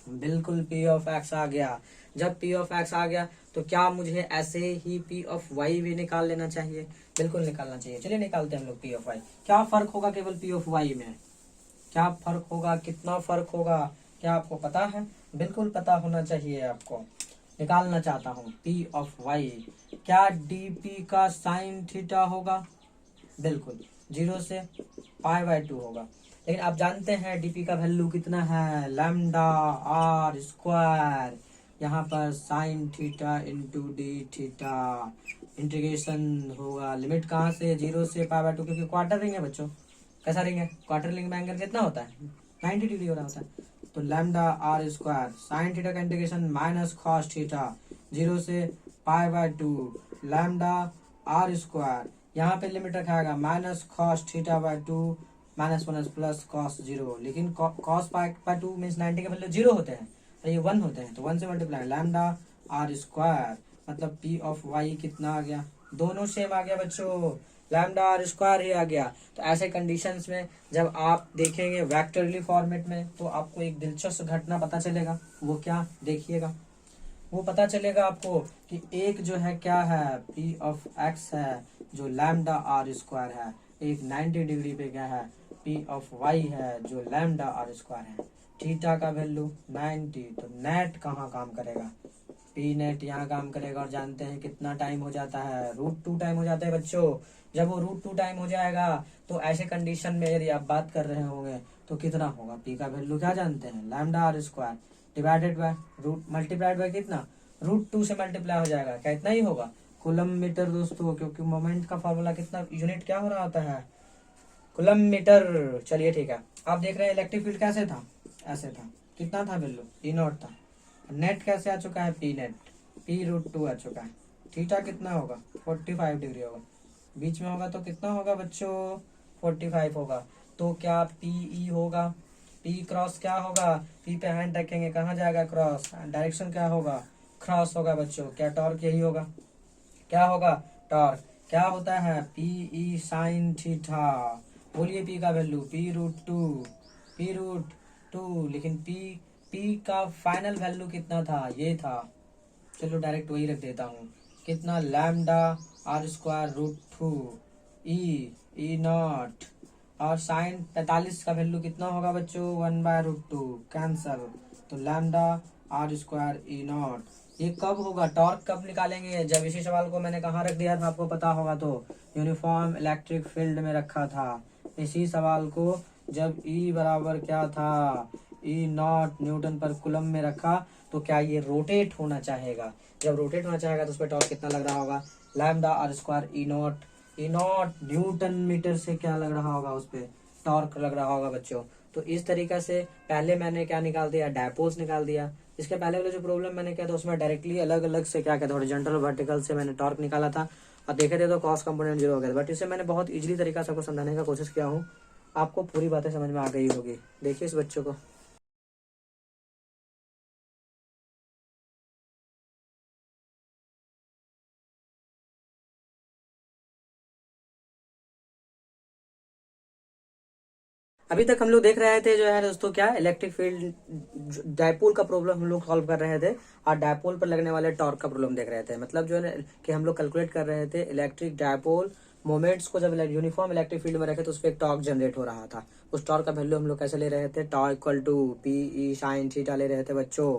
बिल्कुल पी ऑफ एक्स आ गया। जब पी ऑफ एक्स आ गया तो क्या मुझे ऐसे ही पी ऑफ वाई भी निकाल लेना चाहिए, बिल्कुल निकालना चाहिए। चलिए निकालते हैं हम लोग पी ऑफ वाई। क्या फर्क होगा केवल पी ऑफ वाई में, क्या फर्क होगा, कितना फर्क होगा, क्या आपको पता है, बिल्कुल पता होना चाहिए आपको। निकालना चाहता हूँ पी ऑफ वाई, क्या डी पी का साइन थीटा होगा, बिल्कुल 0 से π/2 होगा, लेकिन आप जानते हैं डीपी का वैल्यू कितना है, लैम्डा आर स्क्वायर, यहाँ पर sine theta into D theta, integration होगा, लिमिट कहाँ से 0 से π/2, क्योंकि क्वार्टर रिंग है बच्चों, कैसा रिंग है, क्वार्टर रिंग में एंगल कितना होता है 90 डिग्री हो रहा होता है, तो lambda are square sine theta का इंटीग्रेशन माइनस कॉस थीटा 0 से π/2, लैम्डा आर स्क्वायर, यहाँ पे लिमिट रखाएगा माइनस कॉस थीटा/2 माइनस माइनस प्लस कॉस 0, लेकिन कॉस π/2 मीन्स 90 के वैल्यू 0 होते हैं और ये 1 होते हैं, तो 1 से मल्टीप्लाई, लैम्डा आर स्क्वायर मतलब पी ऑफ वाई कितना आ गया, दोनों सेम आ गया बच्चों, लैम्डा आर स्क्वायर ही आ गया। तो ऐसे कंडीशंस में जब आप देखेंगे वेक्टरली फॉर्मेट में तो आपको एक दिलचस्प घटना पता चलेगा, वो क्या देखिएगा, वो पता चलेगा आपको कि एक जो है क्या है पी ऑफ एक्स है जो लैम्डा आर स्क्वायर है, एक 90 डिग्री पे क्या है पी ऑफ वाई है जो लैम्डा आर स्क्वायर है, थीटा का वैल्यू 90, तो नेट कहाँ काम करेगा, पी नेट यहाँ काम करेगा, और जानते हैं कितना टाइम हो जाता है, √2 टाइम हो जाता है बच्चों। जब वो √2 टाइम हो जाएगा तो ऐसे कंडीशन में यदि आप बात कर रहे होंगे तो कितना होगा, पी का वैल्यू क्या जानते हैं, lambda are square divided by root multiplied by कितना, √2 से मल्टीप्लाई हो जाएगा, क्या इतना ही होगा, कूलम मीटर दोस्तों, क्योंकि मोमेंट का फॉर्मूला कितना यूनिट क्या हो रहा होता है, कूलम मीटर। चलिए ठीक है, आप देख रहे हैं इलेक्ट्रिक फील्ड कैसे था, ऐसे था, कितना था वैल्यू E0 था, नेट कैसे आ चुका है पी नेट, p√2 आ चुका है, थीटा कितना होगा 45 डिग्री होगा, बीच में होगा तो कितना होगा बच्चों 45 होगा, तो क्या PE होगा, P क्रॉस क्या होगा, P पे हैंड रखेंगे कहाँ जाएगा क्रॉस, डायरेक्शन क्या होगा क्रॉस होगा बच्चों, क्या टॉर्क यही होगा, क्या होगा टॉर्क, क्या होता है PE साइन थीटा, बोलिए P का वैल्यू p√2, लेकिन P का फाइनल वैल्यू कितना था, ये था, चलो डायरेक्ट वही रख देता हूँ, कितना लैम्डा आर स्क्वायर √2 E0, और साइन 45 का वैल्यू कितना होगा बच्चों 1/√2 कैंसल, तो लैम्डा आर स्क्वायर E0। ये कब होगा, टॉर्क कब निकालेंगे, जब इसी सवाल को मैंने कहाँ रख दिया था आपको पता होगा, तो यूनिफॉर्म इलेक्ट्रिक फील्ड में रखा था, इसी सवाल को जब E बराबर क्या था E0 न्यूटन पर कूलम में रखा, तो क्या ये रोटेट होना चाहेगा, जब रोटेट होना चाहेगा तो उस पर टॉर्क कितना लग रहा होगा, lambda are square E0 newton metre से क्या लग रहा होगा, उस पर टॉर्क लग रहा होगा बच्चों, तो इस तरीका से पहले मैंने क्या निकाल दिया, डायपोल्स निकाल दिया। इसके पहले वाले जो प्रॉब्लम मैंने किया था उसमें डायरेक्टली अलग अलग से क्या कहते हैं हॉरिजॉन्टल वर्टिकल से मैंने टॉर्क निकाला था और देखे थे तो कॉस कंपोनेंट 0 हो गया था। बट इसे मैंने बहुत इजीली तरीका से आपको समझाने का कोशिश किया हूँ, आपको पूरी बातें समझ में आ गई होगी। देखिए इस बच्चों को। अभी तक हम लोग देख रहे थे जो है दोस्तों क्या इलेक्ट्रिक फील्ड डायपोल का प्रॉब्लम हम लोग सॉल्व कर रहे थे और डायपोल पर लगने वाले टॉर्क का प्रॉब्लम देख रहे थे। मतलब जो है कि हम लोग कैलकुलेट कर रहे थे इलेक्ट्रिक डायपोल मोमेंट्स को, जब यूनिफॉर्म इलेक्ट्रिक फील्ड में रखे तो उस पर एक टॉर्क जनरेट हो रहा था। उस टॉर्क का वैल्यू हम लोग कैसे ले रहे थे, tau equal to P E sine theta ले रहे थे बच्चों।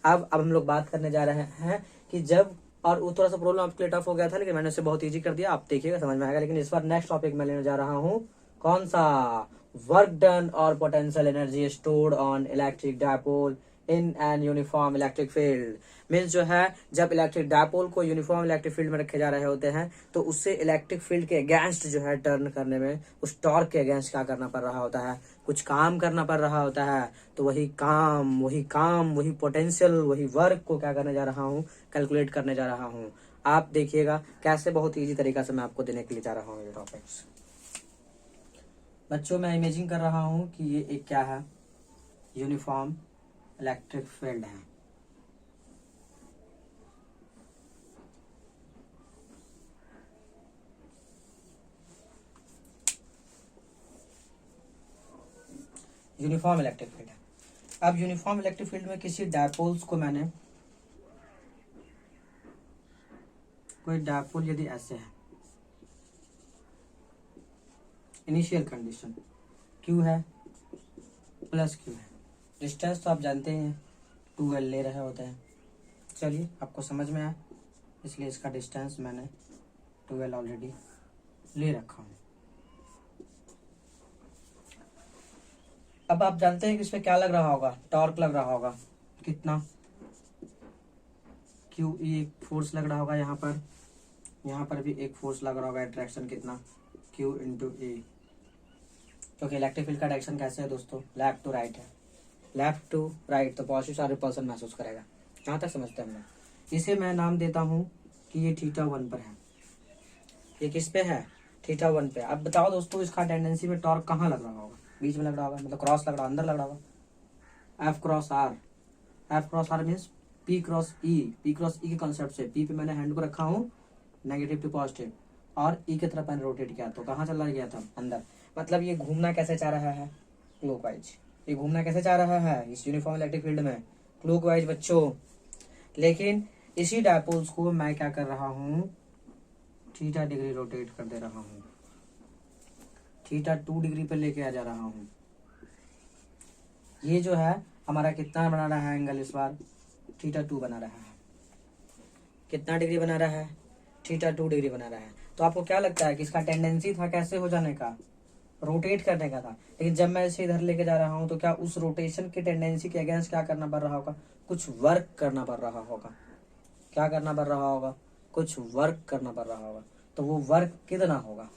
अब हम लोग बात करने जा रहे हैं कि जब, और वो थोड़ा सा प्रॉब्लम आपके लिए टफ हो गया था लेकिन मैंने उसे बहुत ईजी कर दिया, आप देखिएगा समझ में आएगा। लेकिन इस बार नेक्स्ट टॉपिक मैं लेने जा रहा हूँ, कौन सा, वर्क डन और potential energy stored on electric dipole in an uniform electric field. Means जो है जब इलेक्ट्रिक डायपोल को यूनिफॉर्म इलेक्ट्रिक फील्ड में रखे जा रहे होते हैं तो उससे इलेक्ट्रिक फील्ड के अगेंस्ट जो है टर्न करने में उस टॉर्क के अगेंस्ट क्या करना पड़ रहा होता है, कुछ काम करना पड़ रहा होता है। तो वही काम वही पोटेंशियल वही वर्क को क्या करने जा रहा हूँ, कैलकुलेट करने जा रहा हूँ। आप देखिएगा कैसे बहुत ईजी तरीका से मैं आपको देने के लिए जा रहा हूँ ये टॉपिक्स। बच्चों मैं इमेजिन कर रहा हूँ कि ये एक क्या है, यूनिफॉर्म इलेक्ट्रिक फील्ड है। यूनिफॉर्म इलेक्ट्रिक फील्ड है। अब यूनिफॉर्म इलेक्ट्रिक फील्ड में किसी डायपोल्स को मैंने, कोई डायपोल यदि ऐसे है, इनिशियल कंडीशन Q है प्लस Q है, डिस्टेंस तो आप जानते हैं 2L ले रहे होते हैं। चलिए आपको समझ में आया इसलिए इसका डिस्टेंस मैंने 2L ऑलरेडी ले रखा हूँ। अब आप जानते हैं कि इसमें क्या लग रहा होगा, टॉर्क लग रहा होगा, कितना, QE एक फोर्स लग रहा होगा, यहाँ पर भी एक फोर्स लग रहा होगा, अट्रैक्शन कितना, Q इंटू ए। क्योंकि इलेक्ट्रिक फील्ड का डायरेक्शन कैसे है दोस्तों, लेफ्ट टू राइट है, लेफ्ट टू राइट तो पॉजिटिव चार्ज रिपल्सन महसूस करेगा। यहाँ तक समझते हैं हम लोग। इसे मैं नाम देता हूँ कि ये θ1 पर है, ये किस पे है, θ1 पे। अब बताओ दोस्तों इसका टेंडेंसी में टॉर्क कहाँ लग रहा होगा, बीच में लग रहा होगा, मतलब क्रॉस लग रहा, अंदर लग रहा होगा, F cross R means P cross E के कॉन्सेप्ट से। पी पे मैंने हैंड को रखा हूँ नेगेटिव टू पॉजिटिव और ई की तरफ मैंने रोटेट किया तो कहाँ चला गया था, अंदर। मतलब ये घूमना कैसे चाह रहा है, क्लॉकवाइज। ये घूमना कैसे चाह रहा है इस यूनिफॉर्म इलेक्ट्रिक फील्ड में, क्लॉकवाइज बच्चों। लेकिन इसी डायपोल्स को मैं क्या कर रहा हूँ, थीटा डिग्री रोटेट कर दे रहा हूँ, थीटा 2 डिग्री पर लेके आ जा रहा हूँ। ये जो है हमारा कितना बना रहा है एंगल, इस बार θ2 बना रहा है। कितना डिग्री बना रहा है, θ2 डिग्री बना रहा है। तो आपको क्या लगता है कि इसका टेंडेंसी था कैसे हो जाने का, रोटेट करने का था। लेकिन जब मैं इसे इधर लेके जा रहा हूँ तो क्या उस रोटेशन की टेंडेंसी के अगेंस्ट क्या करना पड़ रहा होगा, कुछ वर्क करना पड़ रहा होगा। क्या करना पड़ रहा होगा, कुछ वर्क करना पड़ रहा होगा। तो वो वर्क कितना होगा,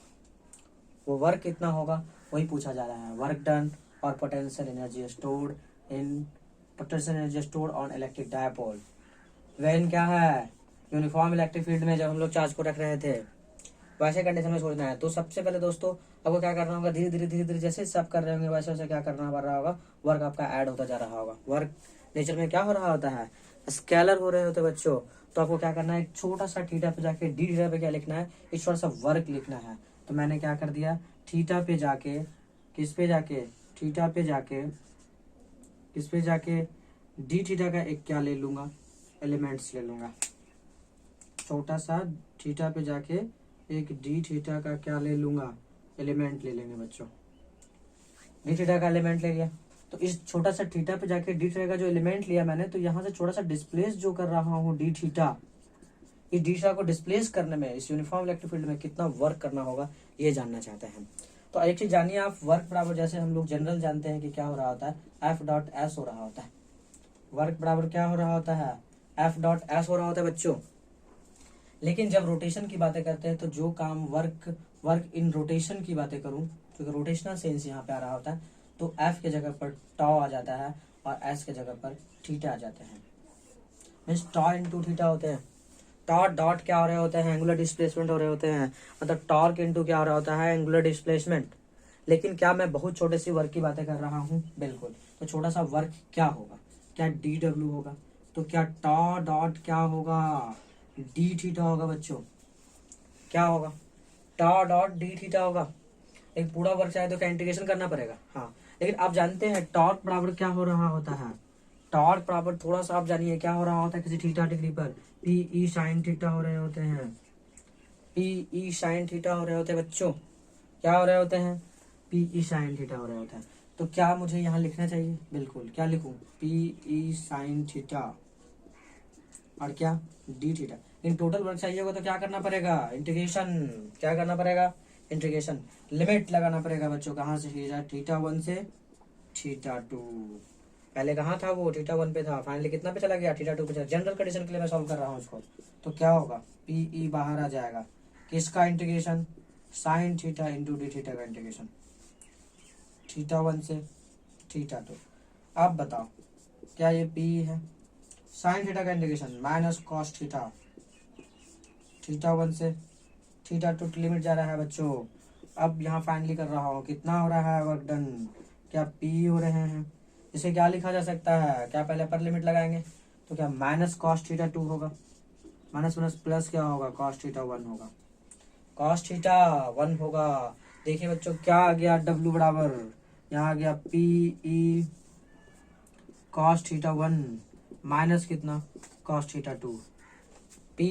वो वर्क कितना होगा वही पूछा जा रहा है। वर्क डन और potential energy stored on electric dipole when क्या है, यूनिफॉर्म इलेक्ट्रिक फील्ड में जब हम लोग चार्ज को रख रहे थे वैसे कंडीशन में सोचना है। तो सबसे पहले दोस्तों आपको क्या करना होगा, धीरे धीरे जैसे सब कर रहे होंगे वैसे वैसे क्या करना पड़ रहा होगा, वर्क आपका ऐड होता जा रहा होगा। वर्क नेचर में क्या हो रहा होता है, स्केलर हो रहे होते बच्चों। तो आपको क्या करना है, एक छोटा सा थीटा पे जाके डी थीटा पे क्या लिखना है, एक छोटा सा वर्क लिखना है। तो मैंने क्या कर दिया, थीटा पे जाके, किस पे जाके, थीटा पे जाके, किस पे जाके, डी थीटा का एक क्या ले लूंगा, एलिमेंट्स ले लूंगा। छोटा सा थीटा पे जाके एक डी थीटा का क्या ले लूंगा, एलिमेंट ले लेंगे बच्चों। डी थीटा का एलिमेंट ले लिया तो इस छोटा सा थीटा पे जाके डी थीटा का जो एलिमेंट लिया मैंने, तो यहाँ से छोटा सा डिस्प्लेस जो कर रहा हूँ डी थीटा, इस डी थीटा को डिस्प्लेस करने में इस यूनिफॉर्म इलेक्ट्रिक फील्ड में कितना वर्क करना होगा ये जानना चाहते हैं। तो एक चीज जानिए आप, वर्क बराबर जैसे हम लोग जनरल जानते हैं कि क्या हो रहा होता है, एफ डॉट एस हो रहा होता है। वर्क बराबर क्या हो रहा होता है, एफ डॉट एस हो रहा होता है बच्चों। लेकिन जब रोटेशन की बातें करते हैं तो जो काम वर्क इन रोटेशन की बातें करूं, क्योंकि रोटेशनल सेंस यहाँ पे आ रहा होता है, तो एफ के जगह पर टॉ आ जाता है और एस के जगह पर थीटा आ जाते हैं। मीन्स टॉ इंटू थीटा होते हैं। टॉ डॉट क्या हो रहे होते हैं, एंगुलर डिस्प्लेसमेंट हो रहे होते हैं, मतलब टॉर्क इंटू क्या हो रहा होता है, एंगुलर डिस्प्लेसमेंट। लेकिन क्या मैं बहुत छोटे सी वर्क की बातें कर रहा हूँ? बिल्कुल। तो छोटा सा वर्क क्या होगा? क्या डी डब्ल्यू होगा? तो क्या टॉ डॉट क्या होगा? डी थीटा होगा बच्चों। क्या होगा? टॉ डॉट डी थीटा होगा। एक पूरा वर्क चाहे तो क्या इंटीग्रेशन करना पड़ेगा? हाँ। लेकिन आप जानते हैं टॉर्क बराबर क्या हो रहा होता है? टॉर्क बराबर थोड़ा सा आप जानिए क्या हो रहा होता है किसी थीटा डिग्री पर? पी ई साइन थीटा हो रहे होते हैं। पी ई साइन थीटा हो रहे होते हैं बच्चों। क्या हो रहे होते हैं? पी ई साइन थीटा हो रहे होते हैं। तो क्या मुझे यहाँ लिखना चाहिए? बिल्कुल। क्या लिखूं? पी ई साइन थीटा और क्या d theta. In total work चाहिए होगा तो क्या करना पड़ेगा? इंटीग्रेशन। क्या करना पड़ेगा? इंटीग्रेशन। लिमिट लगाना पड़ेगा बच्चों। कहाँ से? थीटा 1 से थीटा 2। पहले कहाँ था वो? थीटा 1 पे था, फाइनली कितना पे चला गया? थीटा 2 पे चला। जनरल कंडीशन के लिए मैं सॉल्व कर रहा हूँ इसको। तो क्या होगा? पी ई बाहर आ जाएगा। किसका integration? Sine theta into D theta का इंटीग्रेशन। थीटा 1 से थीटा 2। अब बताओ क्या ये पी है? साइन थीटा का integration minus cos theta. Theta 1 से थीटा 2 लिमिट जा रहा है बच्चों। अब यहाँ फाइनली कर रहा हूँ, कितना हो रहा है वर्क डन? क्या पी हो रहे हैं? इसे क्या लिखा जा सकता है? क्या पहले अपर लिमिट लगाएंगे तो क्या माइनस कॉस थीटा 2 होगा। माइनस माइनस प्लस क्या होगा? कॉस थीटा 1 होगा। कॉस थीटा 1 होगा। देखिए बच्चों क्या आ गया? डब्ल्यू बराबर यहाँ आ गया P E cos theta 1 minus कितना? Cos theta 2। P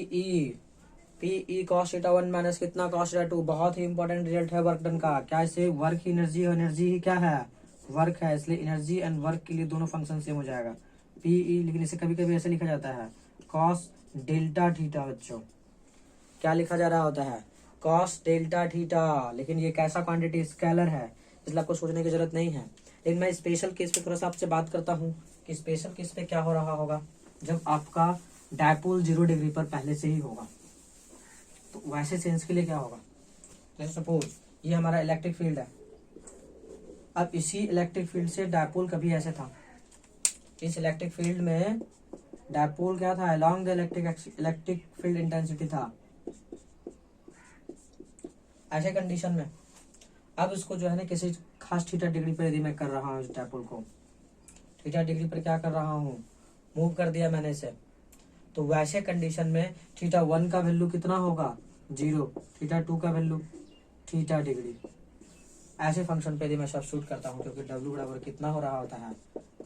E cos theta 1 minus कितना? Cos theta 2। बहुत ही इंपॉर्टेंट रिजल्ट है वर्क डन का। क्या इसे वर्क ही एनर्जी और एनर्जी ही क्या है? वर्क है, इसलिए एनर्जी एंड वर्क के लिए दोनों फंक्शन सेम हो जाएगा। पी ई, लेकिन इसे कभी कभी ऐसे लिखा जाता है कॉस डेल्टा थीटा बच्चों। क्या लिखा जा रहा होता है? Cos delta theta. लेकिन ये कैसा क्वांटिटी? स्केलर है, इसलिए आपको सोचने की जरूरत नहीं है। लेकिन मैं स्पेशल केस पे थोड़ा सा आपसे बात करता हूँ कि स्पेशल केस पे क्या हो रहा होगा जब आपका डायपोल 0 डिग्री पर पहले से ही होगा। तो वैसे सेंस के लिए क्या होगा? जैसे सपोज ये हमारा इलेक्ट्रिक फील्ड है। अब इसी इलेक्ट्रिक फील्ड से डायपोल कभी ऐसे था। इस इलेक्ट्रिक फील्ड में डायपोल क्या था? Along the electric field intensity था। ऐसे कंडीशन में अब इसको जो है ना किसी खास थीटा डिग्री पर यदि मैं कर रहा हूँ इस डायपोल को, थीटा डिग्री पर क्या कर रहा हूँ? मूव कर दिया मैंने इसे। तो वैसे कंडीशन में थीटा 1 का वैल्यू कितना होगा? 0। थीटा 2 का वैल्यू थीटा डिग्री। ऐसे फंक्शन पे यदि मैं सब्स्टिट्यूट करता हूँ, क्योंकि डब्ल्यू बराबर कितना हो रहा होता है?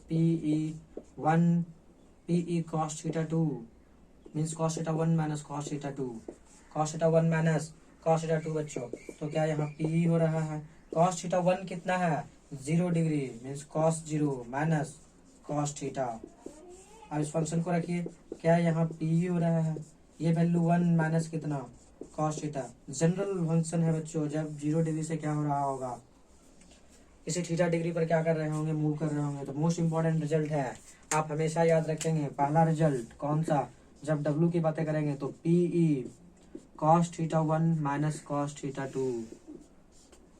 P E cos theta 2 means cos theta 1 minus cos theta 2। Cos theta 1 minus cos theta 2 बच्चों। तो क्या यहाँ पी हो रहा है? कॉस थीटा 1 कितना है? 0 degree means cos 0 minus cos theta. अब इस फंक्शन को रखिए, क्या यहाँ पी हो रहा है? ये वैल्यू 1 माइनस कितना? Cos theta. जनरल फंक्शन है बच्चों, जब 0 डिग्री से क्या हो रहा होगा? इसी थीटा डिग्री पर क्या कर रहे होंगे? मूव कर रहे होंगे। तो मोस्ट इंपॉर्टेंट रिजल्ट है, आप हमेशा याद रखेंगे। पहला रिजल्ट कौन सा? जब डब्ल्यू की बातें करेंगे तो P E cos theta 1 minus cos theta 2।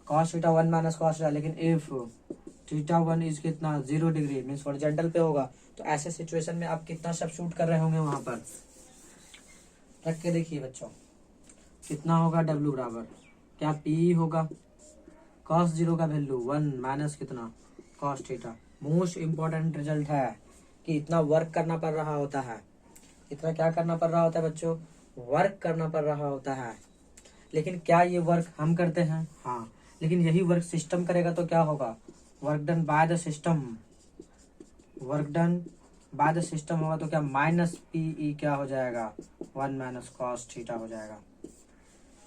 Cos theta 1 minus cos theta. लेकिन इफ थीटा 1 इज कितना? 0 डिग्री मीन्स हॉरिजॉन्टल पे होगा। तो ऐसे सिचुएशन में आप कितना सब्स्टिट्यूट कर रहे होंगे वहां पर? रख के देखिए बच्चों कितना होगा डब्ल्यू बराबर। क्या पी होगा? कॉस 0 का वैल्यू 1 माइनस कितना? Cos theta. Most important result है कि इतना वर्क करना पड़ रहा होता है। इतना क्या करना पड़ रहा होता है बच्चों? वर्क करना पड़ रहा होता है। लेकिन क्या ये वर्क हम करते हैं? हाँ। लेकिन यही वर्क सिस्टम करेगा तो क्या होगा? Work done by the system. Work done by the system होगा तो क्या माइनस पी ई क्या हो जाएगा? 1 माइनस कॉस थीटा हो जाएगा।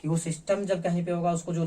कि वो सिस्टम जब कहीं पे होगा उसको जो